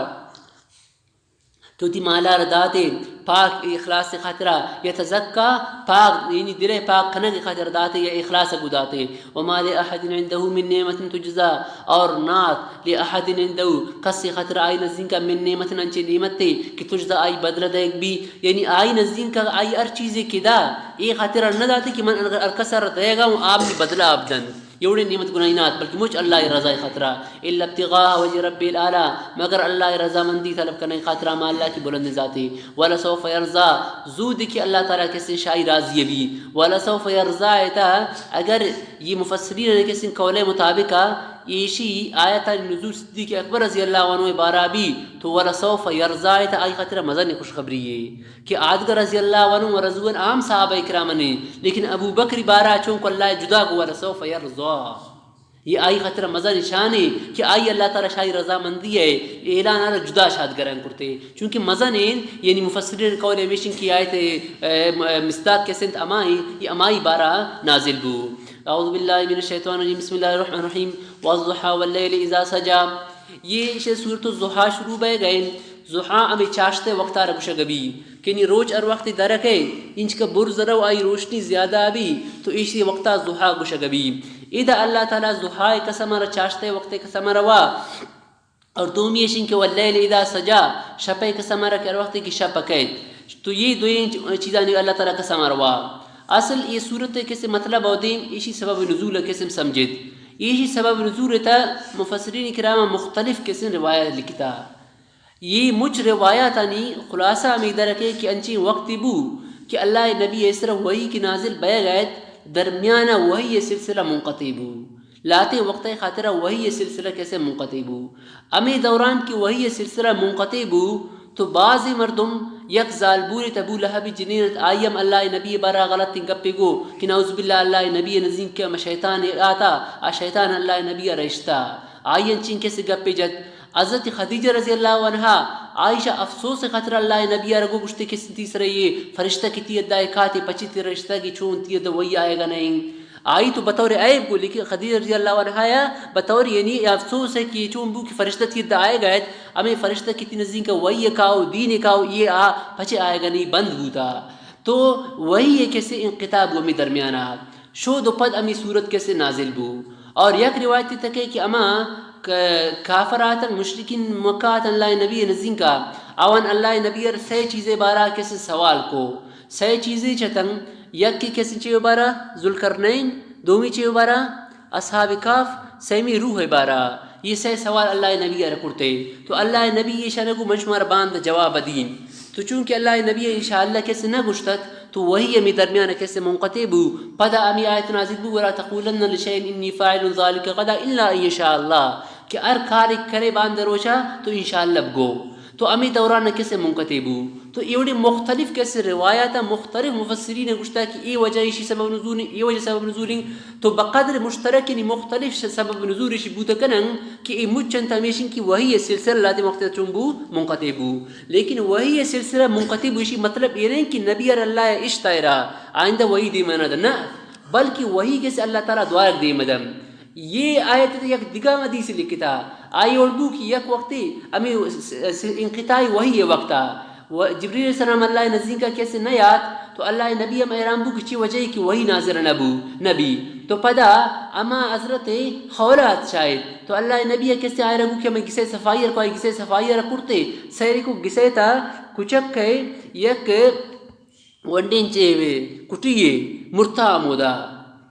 توتی مالا رداتے پاک اخلاص خاطرہ یتزکا پاک یعنی درے پاک کھنگ خاطر داتے یا اخلاص گداتے وما لأحد عنده من نعمت تجزا اور نات لأحد عنده کس خاطر آئی نزدین کا من نعمت انچے نعمت تے کہ تجزا آئی بدل دے بھی یعنی آئی نزدین کا آئی ہر چیزیں کدا یہ خاطر نہ داتے کہ من ارکسر دے گا ہوں آپ نے بدلا ابدن یوڑے نعمت گناہینات بلکہ مجھ اللہ رضا خاطرہ الا ابتغاء وجه رب الاعلی مگر اللہ رضا مندی طلب کرنے خاطرہ ما اللہ کی بلند ذاتی ولا سوف يرضى زود کہ اللہ تعالیٰ کسی شائی راضی بھی ولا سوف يرضى تا اگر یہ مفسرین نے کسی قول مطابق ایشی آیت نزول صدیق اکبر رضی اللہ عنہ بارہ بھی تو ولا سوف يرضى تا آئی خاطرہ مزن خوشخبری ہے کہ آدگر رضی اللہ عنہ ورضوان عام صحابہ اکرام نے لیکن ابو بکر بارہ چونکہ اللہ جدا کو ولا سوف يرضى یہ آئی خطرہ مزہ نشان ہے کہ آئی اللہ تعالیٰ شاہی رضا مندی ہے اعلان آرہ جدا شاد گرہن کرتے چونکہ مزہ نین یعنی مفسرین قول امیشن کی آیت مصداق کے سنت امائی یہ امائی بارہ نازل بو اعوذ باللہ من الشیطان الرجیم بسم اللہ الرحمن الرحیم والضحى واللیل اذا سجا یہ سورۃ الضحیٰ شروع بے گئے ضحیٰ ہمیں چاشتے وقتہ رکشہ گبی کہ روچ ار وقت درکے انچ کا برز رو آئی روشنی زیادہ بھی تو اسی وقتہ ضحیٰ گشہ گبی اذا اللہ تعالیٰ ضحیٰ قسم چاشتے وقت قسم روا اور دوم یہ شن کہ واللیل اذا سجا شپ قسم رکھ وقت کی شپ قید تو یہ دو چیزاں اللہ تعالیٰ قسم روا اصل یہ صورت کیسے مطلب اودیم اسی سبب نزول قسم سمجھت اسی سبب نزول تا مفسرین کرام مختلف قسم روایت لکھتا یہ مجھ روایاتانی خلاصہ میں درکے کہ انچی وقت بو کہ اللہ نبی اس طرح وحی کی نازل بے گیت درمیانہ وحی یہ سلسلہ منقطع بو لاتے وقت خاطرہ وحی یہ سلسلہ کیسے منقطع بو امی دوران کی وحی یہ سلسلہ منقطع بو تو بعضی مردم یک ظالبوری تبو لہب جنینت آئیم اللہ نبی بارا غلط تنگپی گو کہ نعوذ باللہ اللہ نبی نزین کے شیطان آتا شیطان اللہ نبی رشتہ آئین چین کیسے گپی جت حضرت خدیجہ رضی اللہ عنہا عائشہ افسوس خطر اللہ نبی رگو گشتے کس تیسرے یہ فرشتہ کی تیت دائے کھاتے پچی تی رشتہ کی چون تیت وہی آئے گا نہیں آئی تو بطور عیب کو لیکن خدیجہ رضی اللہ عنہا یا بطور یعنی افسوس ہے کہ چون بو کی فرشتہ تیت آئے گا ہمیں فرشتہ کی نزدین کا وہی کھاؤ دین کھاؤ یہ پچے آئے گا نہیں بند ہوتا تو وہی کیسے انقطاب ہمیں درمیانہ شو دو پد امی صورت کیسے نازل بو اور یک روایتی تک ہے کہ اما کافرات مشرکین مکات اللہ نبی نزدین کا اوان اللہ نبی سے چیزیں بارہ کیسے سوال کو سے چیزیں چتن یک کی کیسے چیزیں بارہ ذوالقرنین دومی چیزیں بارہ اصحاب کاف سیمی روح بارہ یہ سے سوال اللہ نبی رکھتے تو اللہ نبی یہ شنگو مشمار باند جواب دین تو چونکہ اللہ نبی انشاءاللہ کیسے نہ گشتت تو وہی امی درمیان کیسے منقطع بو پدا امی آیت نازل بو ولا تقولن لشیء انی فاعل ذلك غدا الا ان شاء اللہ کہ ار کار کرے باندھ روچا تو انشاءاللہ بگو تو امی دوران کیسے منقطع بو تو یہ مختلف کیسے روایات مختلف مفسرین گشتا کہ یہ وجہ اسی سبب نزول یہ وجہ سبب نزول تو بقدر مشترک مختلف سبب نزول اسی بو تکنن کہ یہ مجھن تمیشن کی وہی سلسلہ لاتے مختلف چنبو منقطع بو لیکن وہی سلسلہ منقطع بو اسی مطلب یہ نہیں کہ نبی اللہ اشتائرہ آئندہ وہی دی مانا نہ بلکہ وہی کیسے اللہ تعالیٰ دعا دی مدم یہ آیت یک دگا حدیث لکھتا آئی اردو کی یک وقتی امی انقطاعی وہی وقتا جبریل علیہ السلام اللہ نزدین کا کیسے نہ یاد تو اللہ نبی ہم احرام بو کچی وجہ کی وہی ناظر نبی تو پدا اما حضرت خولات شاید تو اللہ نبی کیسے آئے رہو کہ ہمیں گسے صفائیر کو آئی گسے صفائیر کرتے سیری کو گسے تا کچک ہے یک ونڈین چے کٹیے مرتا مودا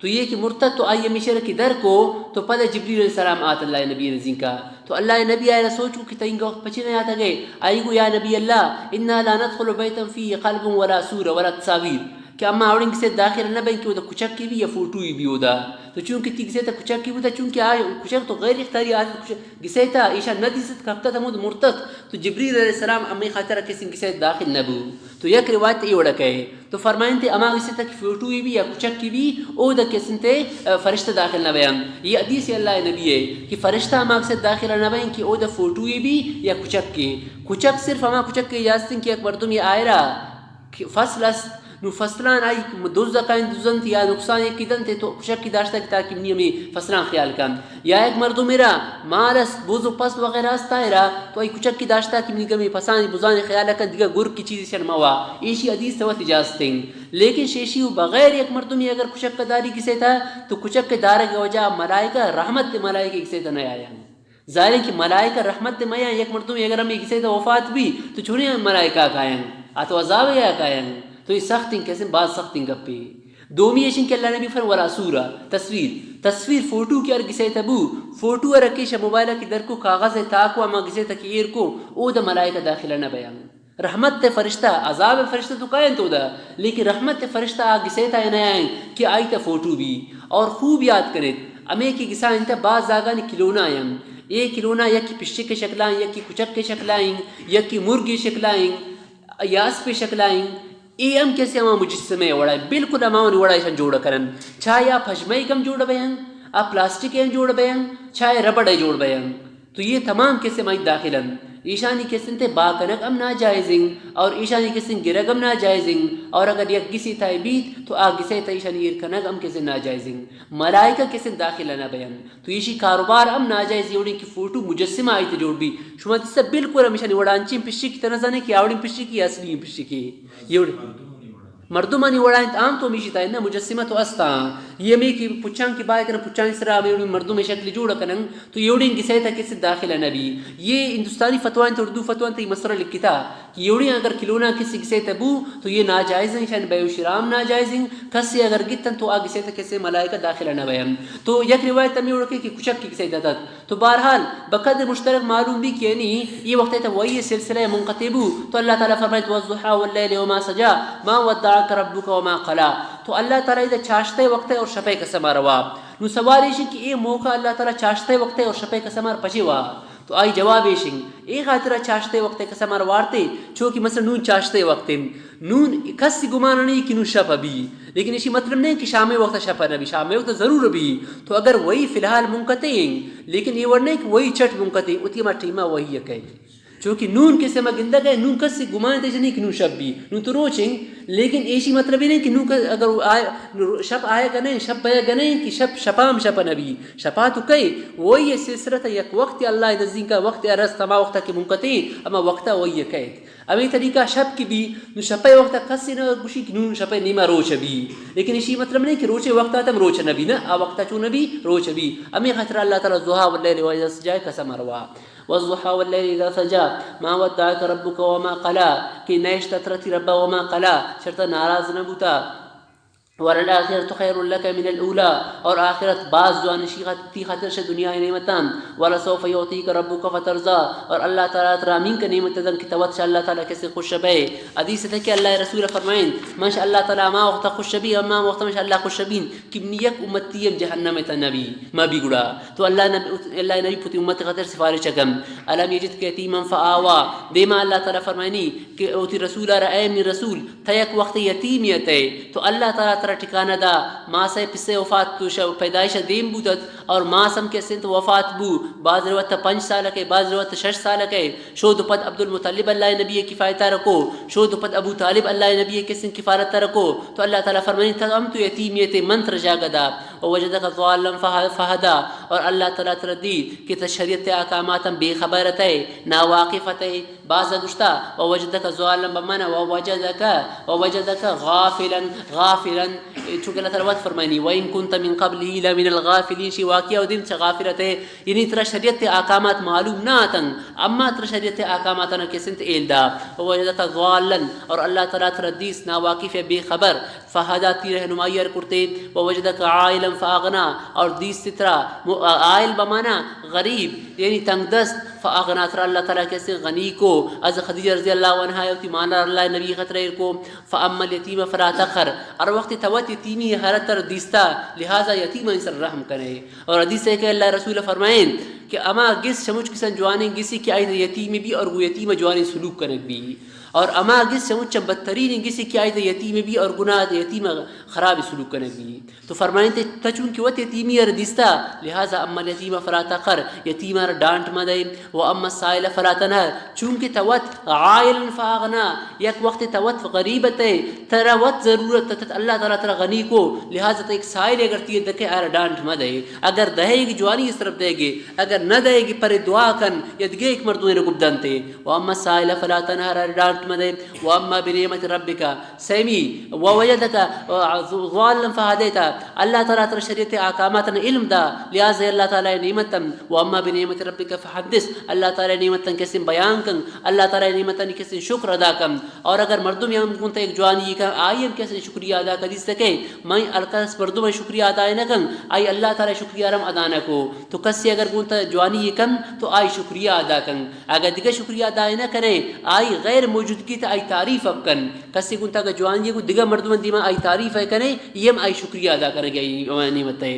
تو یہ کہ مرتد تو آئی مشر کی در کو تو پدہ جبریل علیہ السلام آت اللہ نبی نزین کا تو اللہ نبی آئے سوچو کہ تین وقت پچھے نہیں آتا گئے آئی گو یا نبی اللہ انا لا ندخل بیتا فی قلب ولا سور ولا تصاویر کہ اما آوڑیں کسے داخل نہ بین کہ وہ دا کچک کی بھی یا فوٹوی بھی ہو دا تو چونکہ تی کسے تا کچک کی ہوتا چونکہ آئے کچک تو غیر اختیاری آتا کسے تا ایشا نہ دیست کفتا تا مود مرتد تو جبریل علیہ السلام امی خاطرہ کسے داخل نہ بو تو یک روایت ای وڑا کہے تو فرمائیں تے اما کسے تا فوٹوی بھی یا کچک کی بھی او دا کسے تے فرشتہ داخل نہ بیان یہ حدیث اللہ نبی ہے کہ فرشتہ اما کسے داخل نہ بیان کہ او دا فوٹوی بھی یا کچک کی کچک صرف اما کچک کے اجازتیں کہ ایک مردم یہ آئے رہا فصل است نو فصلان آئی دوزدقائن دوزن تھی یا نقصان ایک کدن تھے تو کچک کی داشتا کہ تاکہ منی ہمیں فصلان خیال کن یا ایک مردو میرا مال است بوز و پس وغیرہ استا ہے رہا تو آئی کچک کی داشتا کہ منی گمی فصلان بوزان خیال کن دیگا گر کی چیزی شن موا ایشی حدیث توت اجازتیں لیکن شیشی بغیر ایک مردمی اگر کچک کا داری کسے تھا تو کچک کے دارے کے وجہ ملائکہ رحمت ملائکہ کسے تھا نہیں آیا ظاہر ہے کہ ملائکہ رحمت میاں ایک مردمی اگر ہمیں کسے تھا وفات بھی تو چھوڑے ملائکہ کائیں آتو عذاب یا کائیں تو یہ سختیں کیسے بعض سختیں گپی دومی ایشن کہ اللہ نبی فرم ورا سورہ تصویر فوٹو کی ار کسے تبو فوٹو رکیش موبائلہ کی در کو کاغذ تاکو اما کسے تک ایر کو او دا ملائکہ داخلہ نہ بیان رحمت فرشتہ عذاب فرشتہ تو کائیں تو دا لیکن رحمت فرشتہ آگسے تا انہیں کہ آئی تا فوٹو بھی اور خوب یاد کرے امی کی گسا انتا بعض آگانی کلونا آئیں ایک کلونا یکی پشے کے شکلائیں یکی کچک کے شکلائیں یکی مرگی شکلائیں یاس پہ شکلائیں ای ام کیسے اما مجسمے وڑائیں بالکل اما انہی وڑائیں جوڑا کرن چھایا آپ حجمائی کم جوڑا بیان آپ پلاسٹک ہیں جوڑا بیان چھایا ربڑ جوڑ بیان تو یہ تمام کیسے مائی داخلن ایشانی کسن تے با کنک ام ناجائزنگ اور ایشانی کسن گرگ ام ناجائزنگ اور اگر یک گسی تائی بیت تو آگ گسی تا ایشانی ایر کنک ام کسن ناجائزنگ ملائکہ کسن داخلہ نہ بیان تو ایشی کاروبار ام ناجائز یوڑی کی فوٹو مجسمہ آئی تے جوڑ بھی شما تیسا بالکل ہمیشانی وڑانچین پشی کی تنظانے کی آوڑین پشی کی اصلی پشی کی یوڑی مردمانی وڑائیں عام تو میشی تائیں نا مجسمہ تو استا یہ میں کی پچھان کی بائے کرنا پچھان اس طرح مردم شکل جوڑا کرن تو یوڑین کسی تا کسی داخلہ نبی یہ ہندوستانی فتوائیں تو اردو فتوائیں تو یہ مسئلہ لکھتا کہ یوڑین اگر کلونا کسی تبو تو یہ ناجائزیں شان بیو شرام ناجائزیں کسی اگر گتن تو آگ کسی تا کسی ملائکہ داخلہ نہ بیان تو یک روایت تمی اڑکے کہ کچک کی کسی دادت تو بہرحال بقدر مشترک معلوم بھی کہ نہیں یہ وقت تا وہی سلسلہ منقطبو تو اللہ تعالیٰ فرمائت والضحا واللیل وما سجا ما ودعک ربک وما قلا تو اللہ تعالیٰ ادھا چاشتے وقت اور شپے قسمہ روا نو سوال ایشن کہ اے موقع اللہ تعالیٰ چاشتے وقت اور شپے قسمہ پچے وا تو آئی جواب ایشن اے خاطرہ چاشتے وقت قسمہ روارتے چونکہ مثلا نون چاشتے وقت نون کسی گمانا نہیں کہ نون شپ بھی لیکن اسی مطلب نہیں کہ شام وقت شپ نبی شام وقت ضرور بھی تو اگر وہی فی الحال منقطع ہیں لیکن یہ ورنہ کہ وہی چٹ منقطع ہیں اتیما ٹیمہ وہی ہے کہیں چونکہ نون کسے میں گندہ گئے نون کسی گمان دے نہیں کہ نون شب بھی نون تو روچیں لیکن ایشی مطلب ہی نہیں کہ نون اگر شب آئے گا نہیں شب بیا گا نہیں کہ شب شپام شپ نبی شپا تو کئی وہی ہے سلسلہ تا یک وقت اللہ نزدین کا وقت ارس تما وقتا کی منقطع اما وقتا وہی ہے کئی امی طریقہ شب کی بھی نو شپے وقتا کسی نہ گوشی کہ نون شپے نیمہ روچ بھی لیکن اسی مطلب نہیں کہ روچے وقتا تم روچ نبی نا آ وقتا چون نبی روچ بھی امی خطر اللہ تعالی ضحا واللیل وإذا سجا قسم روا والضحى والليل إذا سجى ما ودعك ربك وما قلا کہ نیش تترتی ربا وما قلا شرط ناراض نبوتا وللآخرة خير لك من الأولى اور آخرت بعض جو نشیغت تی خاطر سے دنیا نعمتان ولسوف يعطيك ربك فترضى اور اللہ تعالیٰ ترامین کا نعمت دن کی توت اللہ تعالیٰ کیسے خوش شبے حدیث ہے کہ اللہ رسول فرمائیں ماشاء اللہ تعالیٰ ما وقت خوش شبی اما وقت ماشاء اللہ خوش شبین کہ یک امتی جہنم تا نبی ما بھی گڑا تو اللہ نبی پتی امت خاطر سفارش چکم علم یجد کہ یتیما فآوا دیما اللہ تعالیٰ فرمائنی کہ اوتی رسول رأے من رسول تا یک وقت یتیمیت ہے تو اللہ تعالیٰ ٹھکانہ دا ماں سے پسے وفات تو پیدائش دیم بودت اور ماں سم کے سنت وفات بو بعض روایت 5 سال کے بعض روایت 6 سال کے شود پد عبد المطلب اللہ نبی کفایت رکو شود پد ابو طالب اللہ نبی کے سن کفارت رکو تو اللہ تعالیٰ فرمائیں تم تو یتیمیت منتر جاگدا ووجدک ضالا فہدا اور اللہ تعالیٰ تردی کہ تشریعت احکامات بے خبرت ہے ناواقفت ہے بعض گشتا ووجدک ضالا بمانا ووجدک غافلا چونکہ اللہ تعالیٰ فرمائنی وَإِن كُنْتَ مِن قَبْلِهِ لَمِنَ الْغَافِلِينَ شی واقعہ دن سے غافلت ہے یعنی ترا شریعت احکامات معلوم نہ آتن اما ترا شریعت احکامات نہ کسنت ایلدا ووجدک ضالا اور اللہ تعالیٰ تردیس ناواقف بے خبر فہدا تی رہنمائی کرتے ووجدک عائلا عائلا فاغنا، اور دیس طرح عائل بمانا غریب یعنی تنگ دست، فاغنا ترى اللہ تعالیٰ کیسے غنی کو از خدیجہ رضی اللہ عنہا یوتی مانا اللہ نبی خطرے کو، فاما الیتیم فلا تقہر، اور وقت توت یتیمی ہر تر دیستا لہذا یتیم انسر رحم کرے. اور حدیث ہے کہ اللہ رسول فرمائیں کہ اما گس شموچ کسن جوانیں گسی کہ آئیت یتیم بھی اور گو یتیم جوانی سلوک کرنک بھی، اور اما گس شموچ بدترین گسی کہ آئیت یتیم بھی اور گناہ یتیم خراب سلوک کرنک بھی. تو فرمائیں تے چونکہ وقت یتیمی ردیستا لہذا اما الیتیم فلا تقہر، یتیم ڈانٹ مدے، و اما السائل فلا تنہر، چونکہ توت عائل فاغنا یک وقت توت غریبت ہے ترا وقت ضرورت تت اللہ تعالیٰ ترا غنی کو، لہذا تو ایک سائل اگر تیے دکے آر ڈانٹ مدے، اگر دہے گی جوانی اس طرف دے گے، اگر نہ دے گی پر دعا کن یدگے ایک مردوں نے گبدن تے. و اما السائل فلا تنہر ڈانٹ مدے، و اما بنعمت ربک سیمی و وجدک ضالا فہدیتا، اللہ تعالیٰ تر شریعت احکامات علم دا لہذا اللہ تعالیٰ نعمتن، و اما بنعمت ربک فحدث، اللہ تعالیٰ نعمتن کیسے بیان کن، اللہ تعالیٰ نعمتن کیسے شکر ادا کن. اور اگر مردم یہاں کنتا ایک جوانی کا آئیم کیسے شکریہ ادا کر دی سکے، میں الکس مردم میں شکریہ ادا نہ کن آئی اللہ تعالیٰ شکریہ رم ادا نہ کو، تو کسی اگر کنتا جوانی کن تو آئی شکریہ ادا کن، اگر دیگر شکریہ ادا نہ کرے آئی غیر موجودگی تا آئی تعریف اب کن، کسی کنتا اگر جوانی کو دیگر مردم دیما آئی تعریف ہے کنے یہ آئی شکریہ ادا کرے گا یہ نعمت ہے.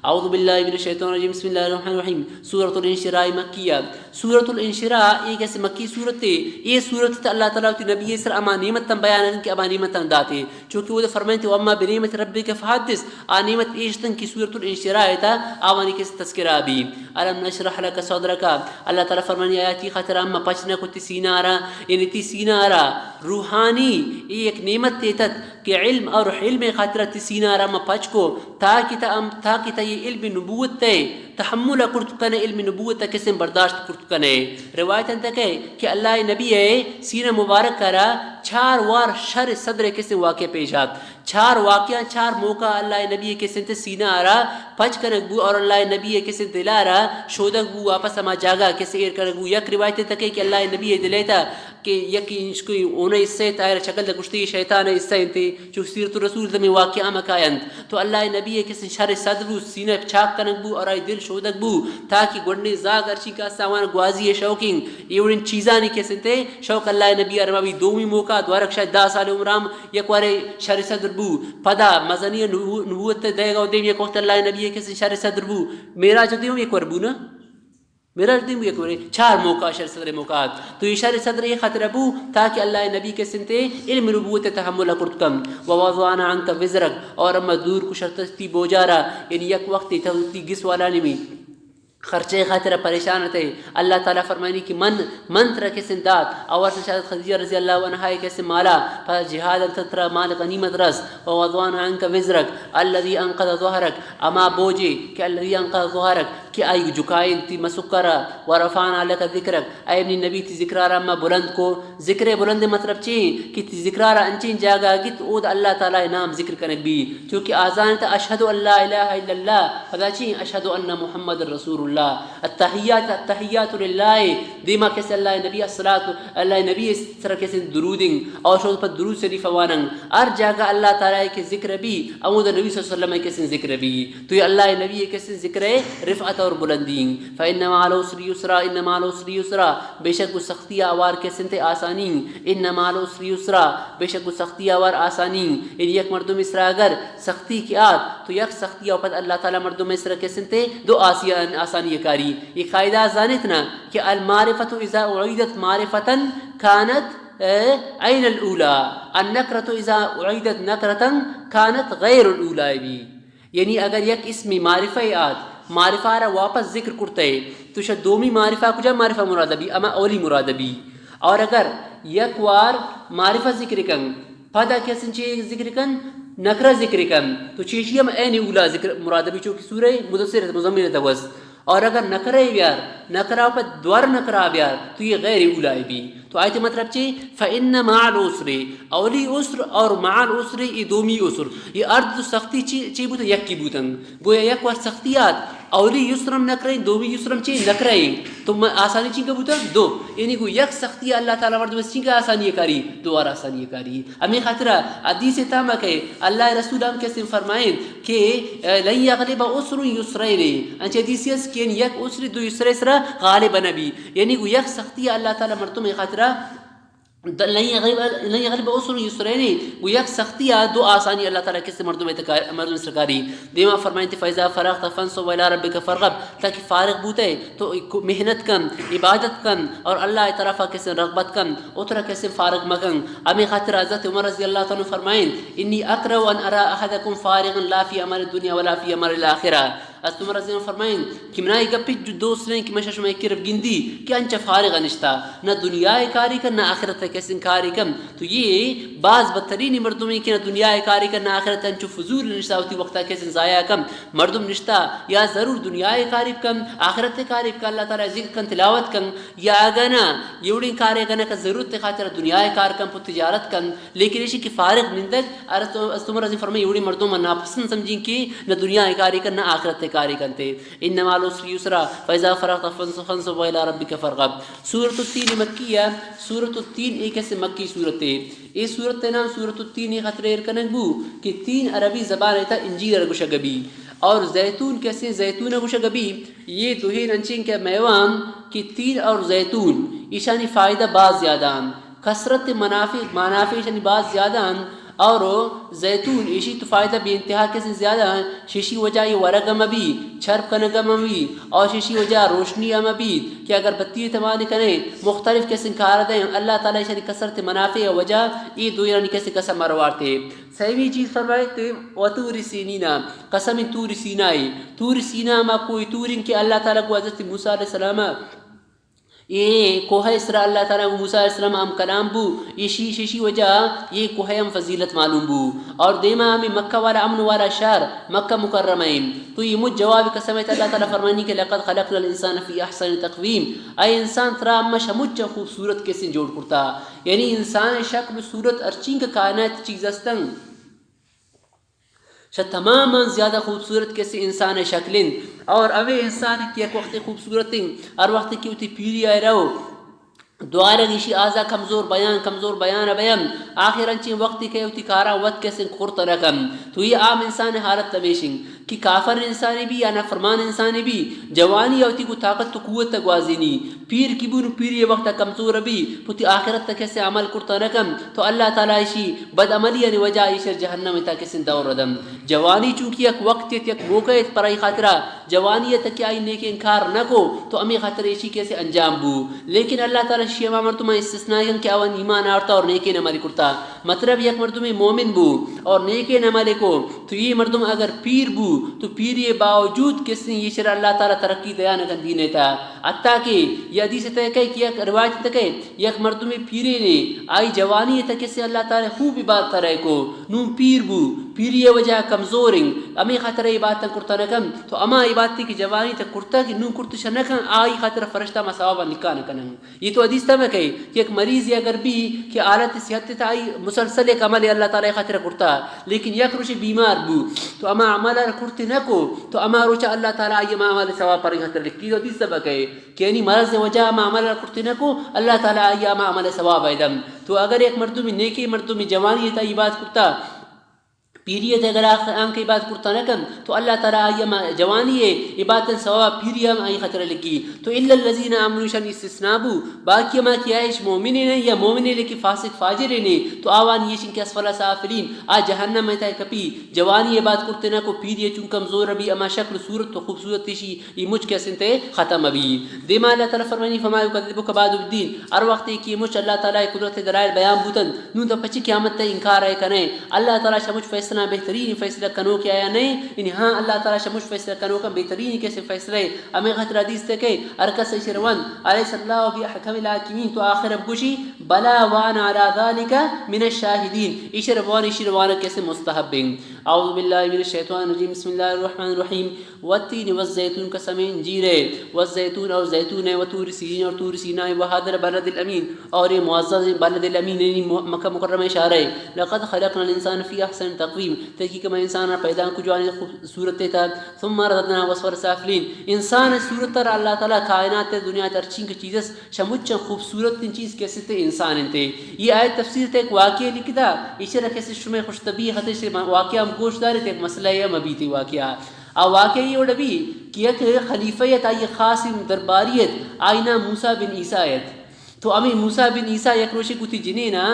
اعوذ باللہ من الشیطان الرجیم، بسم اللہ الرحمن الرحیم. سورۃ الانشراء مکیہ، سورۃ الانشراء ایک ایسی مکی صورت ہے، یہ صورت اللہ تعالیٰ کی نبی سر اما نعمت تم بیان کہ اما نعمت داتے، چونکہ وہ فرمائیں تھے اما بنعمت ربک فحدث، نعمت ایشتن کی سورۃ الانشراء تھا آوانی کے تذکرہ بھی. الم نشرح لك صدرک، اللہ تعالیٰ فرمانی آیاتی خاطر اما پچنا کو تسینارا، یعنی تسینارا روحانی ایک نعمت تیتت کہ علم اور حلم خاطر تسینارا ما پچ کو تاکہ تا یہ علم نبوت تے تحمل کرت کنے، علم نبوت کسے برداشت کرت کنے. روایت انتک ہے کہ اللہ نبی ہے سینہ مبارک کرا 4 وار شر صدر کسے واقع پیشات، 4 واقعہ 4 موقع اللہ نبی کے سنت سینہ آرا پچ کرک بو، اور اللہ نبی کے سنت دلارا شودک بو واپس اما جاگا کسے ایر کرک بو. یک روایت تک ہے کہ اللہ نبی دلیتا کہ یکی انشکو انہیں اس سے تائر شکل دا کشتی شیطان اس سے انتے جو سیرت الرسول دمی واقعہ مکایند، تو اللہ نبی کسی شر صدر بو سینہ چاک کنک بو اور آئی دل شودک بو تاکہ گوڑنے زاگ ارچی کا سامان گوازی شوکنگ یہ ان چیزانی کے سنتے شوق اللہ نبی ارماوی دومی موقع دوارک شاید 10 سال عمرام یک وارے شر صدر بو پدا مزنی نبوت دے گا دیم یک وقت اللہ نبی کسی شر صدر بو میرا جو دیم یک وار بو نا میرا دیم یک وار 4 موقع شر صدر موقعات، تو یہ شر صدر یہ خطر بو تاکہ اللہ نبی کے سنتے علم نبوت تحمل کرت کم. ووضعنا عنک وزرک، اور اما دور کو شرطستی بوجارا، یعنی یک وقت تی گس والا نمی خرچے خاطر پریشان تھے. اللہ تعالیٰ فرمانی کہ من ترہ کے سندات اور شاید خدیجہ رضی اللہ عنہ کیسے مالا پر جہاد ترہ مال غنیمت رس. ووضعن عنک وزرک الذی انقض ظہرک، اما بوجے کہ الذی انقض ظہرک کہ آئی جکائیں تی مسکرہ، ورفعنا لک ذکرک، اے ابن نبی تی ذکرارہ اما بلند کو. ذکر بلند مطلب چین کہ تی ذکرارہ انچین جاگا گت اود اللہ تعالیٰ نام ذکر کنک بھی، چونکہ آزان تا اشہد ان لا الہ الا اللہ فدا چین اشہد ان محمد رسول اللہ. التحیات للہ دیما کیسے اللہ نبی الصلاۃ اللہ نبی اس طرح کیسے درودنگ اور شوز پر درود شریف واننگ ہر جگہ اللہ تعالیٰ کے ذکر بھی امود نبی صلی اللہ علیہ وسلم کیسے ذکر بھی، تو یہ اللہ نبی کیسے ذکر ہے رفعت اور بلندی. فإن مع العسر يسرا، ان مع العسر يسرا، بے شک وہ سختی آوار کیسے تے آسانی. ان مع العسر يسرا، بے شک وہ سختی آوار آسانی. ان یک مردم اسرا اگر سختی کی آت تو یک سختی اوپر اللہ تعالیٰ مردم اسرا کیسے تے دو آسانی کاری. یہ قاعدہ زانتنا کہ المعرفت اذا اعیدت معرفتا كانت عین الاولا، النکرت اذا اعیدت نکرتا كانت غیر الاولا بھی. یعنی اگر یک اسمی معرفہ آت معرفہ را واپس ذکر کرتے تو شاید دومی معرفہ کجا معرفہ مراد بھی اما اولی مراد بھی. اور اگر یک وار معرفہ ذکر کن پدا کیسن چیز ذکر کن نکرہ ذکر کن تو چیشی ہم این اولا ذکر مراد بھی چونکہ سورہ مدثر مزمل توس. اور اگر نکرہ بیار نکرہ پر دوار نکرہ بیار تو یہ غیر اولائی بھی. تو آیت مطلب چی فَإِنَّ مَعَ الْعُسْرِ، اولی عسر اور مع العسر یہ دومی عسر، یہ ارد سختی چی بوتا یک کی بوتن گویا یک وار سختیات اولی یسرم نکریں دومی یسرم چی نکریں تو آسانی چی کا بوتا دو یعنی کو یک سختی اللہ تعالیٰ مردم اس چی کا آسانی کاری دوار آسانی کاری امی خاطرہ حدیث تامہ کہ اللہ رسول ہم کیسے فرمائیں کہ لن یغلب اسر یسرین انچہ حدیث اس کہ یک اسر دو یسر سرا غالب نبی یعنی کو یک سختی اللہ تعالیٰ مردم خاطرہ لن یغلب اسر یسرین وہ یک سختی دو آسانی اللہ تعالیٰ کس مردم سرکاری دیما فرمائیں فیضا فرغت فانصب الی ربک فرغب تاکہ فارغ بوتے تو محنت کن عبادت کن اور اللہ طرف کس رغبت کن اترا کس فارغ مکن امی خاطر حضرت عمر رضی اللہ عنہ فرمائیں انی اکرہ ان ارا احدکم فارغا لا فی امر الدنیا ولا فی امر الاخرہ از عمر رضی اللہ فرمائیں کہ منائی گپی جو دوست لیں کہ مشش میں کرب گندی کہ انچہ فارغ نشتا نہ دنیا کاری کن نہ آخرت کیسن کاری کم تو یہ بعض بدترین مردم ہیں کہ نہ دنیا کاری کن نہ آخرت انچو فضول نشتا ہوتی وقتا کیسن ضائع کم مردم نشتا یا ضرور دنیا کاری کم آخرت کاری کن اللہ تعالی ذکر کن تلاوت کن یا آگانا یوڑی کاری کن کا ضرورت خاطر دنیا کار کن پر تجارت کن لیکن اسی کی فارغ نندگ از عمر رضی فرمائیں یوڑی مردم ناپسند سمجھیں کہ نہ دنیا کاری کن نہ آخرت کاری کنتے انما العسر یسرا فاذا فرغت فانصب الى ربک فرغب سورۃ التین مکیہ سورۃ التین ایک ایسے مکی صورت ہے یہ صورت کا نام سورۃ التین خطرے کنگ بو کہ تین عربی زبان ہے انجیل گوشہ گبی اور زیتون کیسے زیتون گوشہ گبی یہ دوہین انچیں کے میوان کہ تین اور زیتون ایشانی فائدہ بعض زیادان کثرت منافع ایشانی بعض زیادان اور زیتون ایشی تو فائدہ بے انتہا کیسے زیادہ شیشی وجہ یہ ورگم ابھی چھرپ کنگم ابھی اور شیشی وجہ روشنی ام ابھی کہ اگر بتی تمانی کریں مختلف کیسے کار دیں اللہ تعالیٰ شانی کثرت منافع وجہ یہ دو یعنی کیسے قسم مروارتے سیوی چیز فرمائے کہ وطور سینینا قسم تور سینائی تور سینا ما کوئی تورن کہ اللہ تعالیٰ کو حضرت موسیٰ علیہ السلام یہ کوہ اسرا اللہ تعالیٰ کو موسیٰ علیہ السلام ہم کلام بو یہ شیشی وجہ یہ کوہ ہم فضیلت معلوم بو اور دیما ہمیں مکہ والا امن والا شہر مکہ مکرمہ تو یہ مجھ جواب قسمت اللہ تعالیٰ فرمانی کہ لقد خلقنا الانسان فی احسن تقویم اے انسان ترا مش مجھ خوبصورت کیسے جوڑ کرتا یعنی انسان شکل صورت ارچین کا کائنات چیز استنگ تماما زیادہ خوبصورت کیسے انسان شکلیں اور اوے انسان کی ایک وقت خوبصورتیں اور وقت کی ہوتی پیری آئے رہو دوارا گیشی آزا کمزور بیان آخر انچی وقتی کے ہوتی کارا وقت کیسے کرتا رکم تو یہ عام انسان حالت تبیشن کہ کافر انسانی بھی یا نافرمان انسانی بھی جوانی ہوتی کو طاقت تو قوت تک واضینی پیر کی بون پیر یہ وقت کمزور بھی پتی آخرت تک کیسے عمل کرتا رکم تو اللہ تعالیٰ اسی بد عملی یعنی وجہ ایشر جہنم تا کیسے دور ردم جوانی چونکہ ایک وقت ایک موقع پرائی خاطرہ جوانی تک آئی نیک انکار نہ کو تو امی خاطر ایشی کیسے انجام بو لیکن اللہ تعالیٰ شیما مردم استثنائیاں کہ آوان ایمان آرتا اور نیکے نمالی کرتا مطلب یک مردم مومن بو اور نیکے نمالی کو تو یہ مردم اگر پیر بو تو پیر یہ باوجود کس نے یہ شرع اللہ تعالیٰ ترقی دیانا کن دینے تھا حتیٰ کہ یہ حدیث تکے کہ یک روایت تکے یک مردم پیرے نے آئی جوانی تک سے اللہ تعالیٰ خوب عبادت رہے کو نون پیر بو پیر یہ وجہ کمزورنگ امی خاطر عبادت کرتا نکم تو اما عبادتی کی جوانی تک کرتا کہ نون کرتا شنکن آئی خاطر فرشتہ مساوابا نکاح نکنن یہ تو حدیث تھا میں کہے کہ ایک مریض اگر بھی کہ آلت صحت تا آئی مسلسل ایک عمل اللہ تعالیٰ خاطر کرتا لیکن یک روچ بیمار بو تو اما عمل کرتے نہ کو تو اما روچا اللہ تعالیٰ آئی اما عمل ثواب پر خاطر لکھی تو حدیث تھا کہے کہ یعنی مرض وجہ اما عمل کرتے نہ کو اللہ تعالیٰ آئی اما عمل ثواب ایدم تو اگر ایک مردمی نیکی مردمی جوانی تا عبادت کرتا پیریت اگر آن کی عبادت کرتا نکم تو اللہ تعالیٰ آئی جوانی ہے عبادت ثواب پیری ہم آئی خطر لگی تو الا الذین آمنوا شان استثنابو باقی ما کی آئیش مومنین یا مومنین لیکن فاسق فاجرین تو آوان یہ شن کے اسفل سافلین آ جہنم میں تا کپی جوانی عبادت کرتے نہ کو پیری چون کمزور ابھی اما شکل صورت تو خوبصورت تیشی یہ مجھ کے سنتے ختم ابھی دیما اللہ تعالیٰ فرمانی فما یکذبک بعد الدین ہر وقت کی مجھ اللہ تعالیٰ قدرت دلائل بیان بوتن نون تو پچی قیامت تے انکار ہے کنے اللہ تعالیٰ شمجھ فیصلہ بہترین فیصلہ کنو کیا یا نہیں یعنی ہاں اللہ تعالیٰ شموش فیصلہ کنو کا بہترین کیسے فیصلہ ہے ہمیں خطر حدیث تکے ارکس شروان علیہ اللہ و بی حکم الحاکمین تو آخر اب گوشی بلا وانا علی ذالک من الشاہدین اشروان کیسے مستحب ہیں اعوذ باللہ من الشیطان الرجیم بسم اللہ الرحمن الرحیم والتین والزیتون قسم انجیر ہے والزیتون اور زیتون ہے وطور سینین اور طور سینا ہے وہذا البلد الامین اور یہ معزز بلد الامین یعنی مکہ مکرمہ اشارہ ہے لقد خلقنا الانسان فی احسن تقویم تحقیق میں انسان پیدا کو جو صورت تھا ثم رددنا اسفل سافلین انسان صورت تر اللہ تعالیٰ کائنات دنیا ترچین کی چیزیں شمچن خوبصورت ان چیز کیسے تھے انسان تھے یہ آیت تفسیر تھے ایک واقعہ لکھتا اسے رکھے سے شمع خوش طبیعت سے واقعہ ہم گوشت دارے تھے ایک مسئلہ یہ مبی تھی واقعہ اور واقعہ یہ اڑبی کہ ایک خلیفیت آئی خاص درباریت آئینہ موسیٰ بن عیسیٰ تو امی موسیٰ بن عیسیٰ یک روشی کو تھی جنہیں نا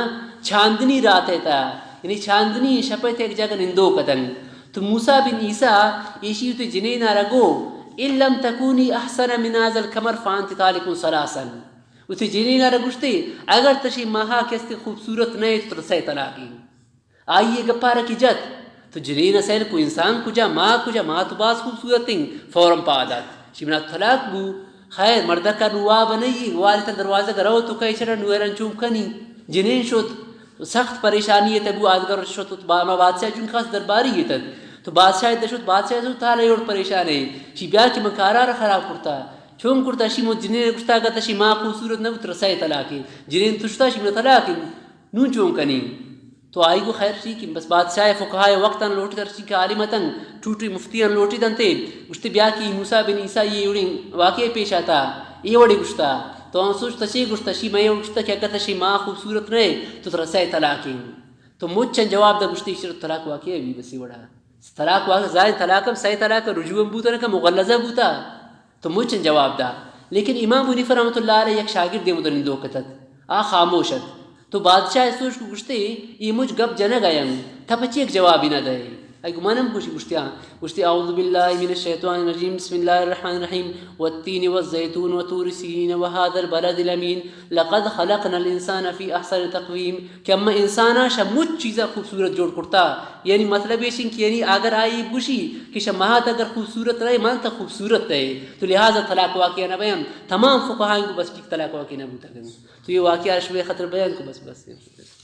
چاندنی رات تھا یعنی چاندنی شپے تھے ایک جگہ نندو قدن تو موسیٰ بن عیسیٰ ایشی تو جنہیں نا رگو ان لم تکونی احسن من هذا القمر فانت طالق سلاسا اسی جنہیں نا رگوشتے اگر تشی ماہا کیسے خوبصورت نئے تو رسے طلاقی آئیے گپا رکی جت تو جنین سیل کو انسان کجا ماں تو باز خوبصورت تنگ فوراں پادات شمنا طلاق بو خیر مردہ کا نواب نہیں والتا دروازہ گرو تو کئی چڑا نویران چوب کنی جنین شد سخت پریشانی ہے تبو آدگر شد باما بادشاہ جن خاص درباری ہے تد تو بادشاہ دشت بادشاہ جو تھا لے اور پریشان ہے شی بیار کی مکارا را خراب کرتا چون کرتا شی مو جنین گشتا گتا شی ماں خوبصورت نہ ترسائے طلاقی جنین تشتا شی من طلاقی نون چون کنی تو آئی کو خیر سی کہ بس بادشاہ فقہائے وقتاً لوٹی در سی کہ عالمتاً ٹوٹی مفتیاں لوٹی دن تے گشتے بیا کی موسیٰ بن عیسیٰ یہ اڑی واقعی پیش آتا یہ وڑی گشتا تو ہم سوچتا شی گشتا شی میں گشتا کیا کہتا شی ماں خوبصورت رہے تو ترسائے طلاقی تو مجھن جواب دا گشتی شرط طلاق واقعی بھی بسی وڑا طلاق واقع ظاہر طلاقم صحیح طلاق رجوعم بوتا نکا مغلظہ بوتا تو مجھن جواب دا لیکن امام ابو حنیفہ رحمۃ اللہ علیہ یک شاگرد دے مدن دو کتت خاموشت تو بادشاہ سوچ کو گشتے یہ مجھ گپ جنہ گیا تھا پچی ایک جواب ہی نہ دے ای گمانم گشتی اعوذ باللہ من الشیطان الرجیم بسم اللہ الرحمن الرحیم والتین والزیتون وطور سینین وهذا البلد الامین لقد خلقنا الانسان فی احسن تقویم کہ اما انسانا شمچ چیزا خوبصورت جوڑ کرتا یعنی مطلب یہ کہ یعنی اگر آئی بوشی کہ شماہت اگر خوبصورت رہے مانتا خوبصورت رہے تو لہذا طلاق واقعہ نہ بیان تمام فقہائیں کو بس ٹھیک طلاق واقعہ نہ بوتا گئے تو یہ واقعہ رشوے خطر بیان کو بس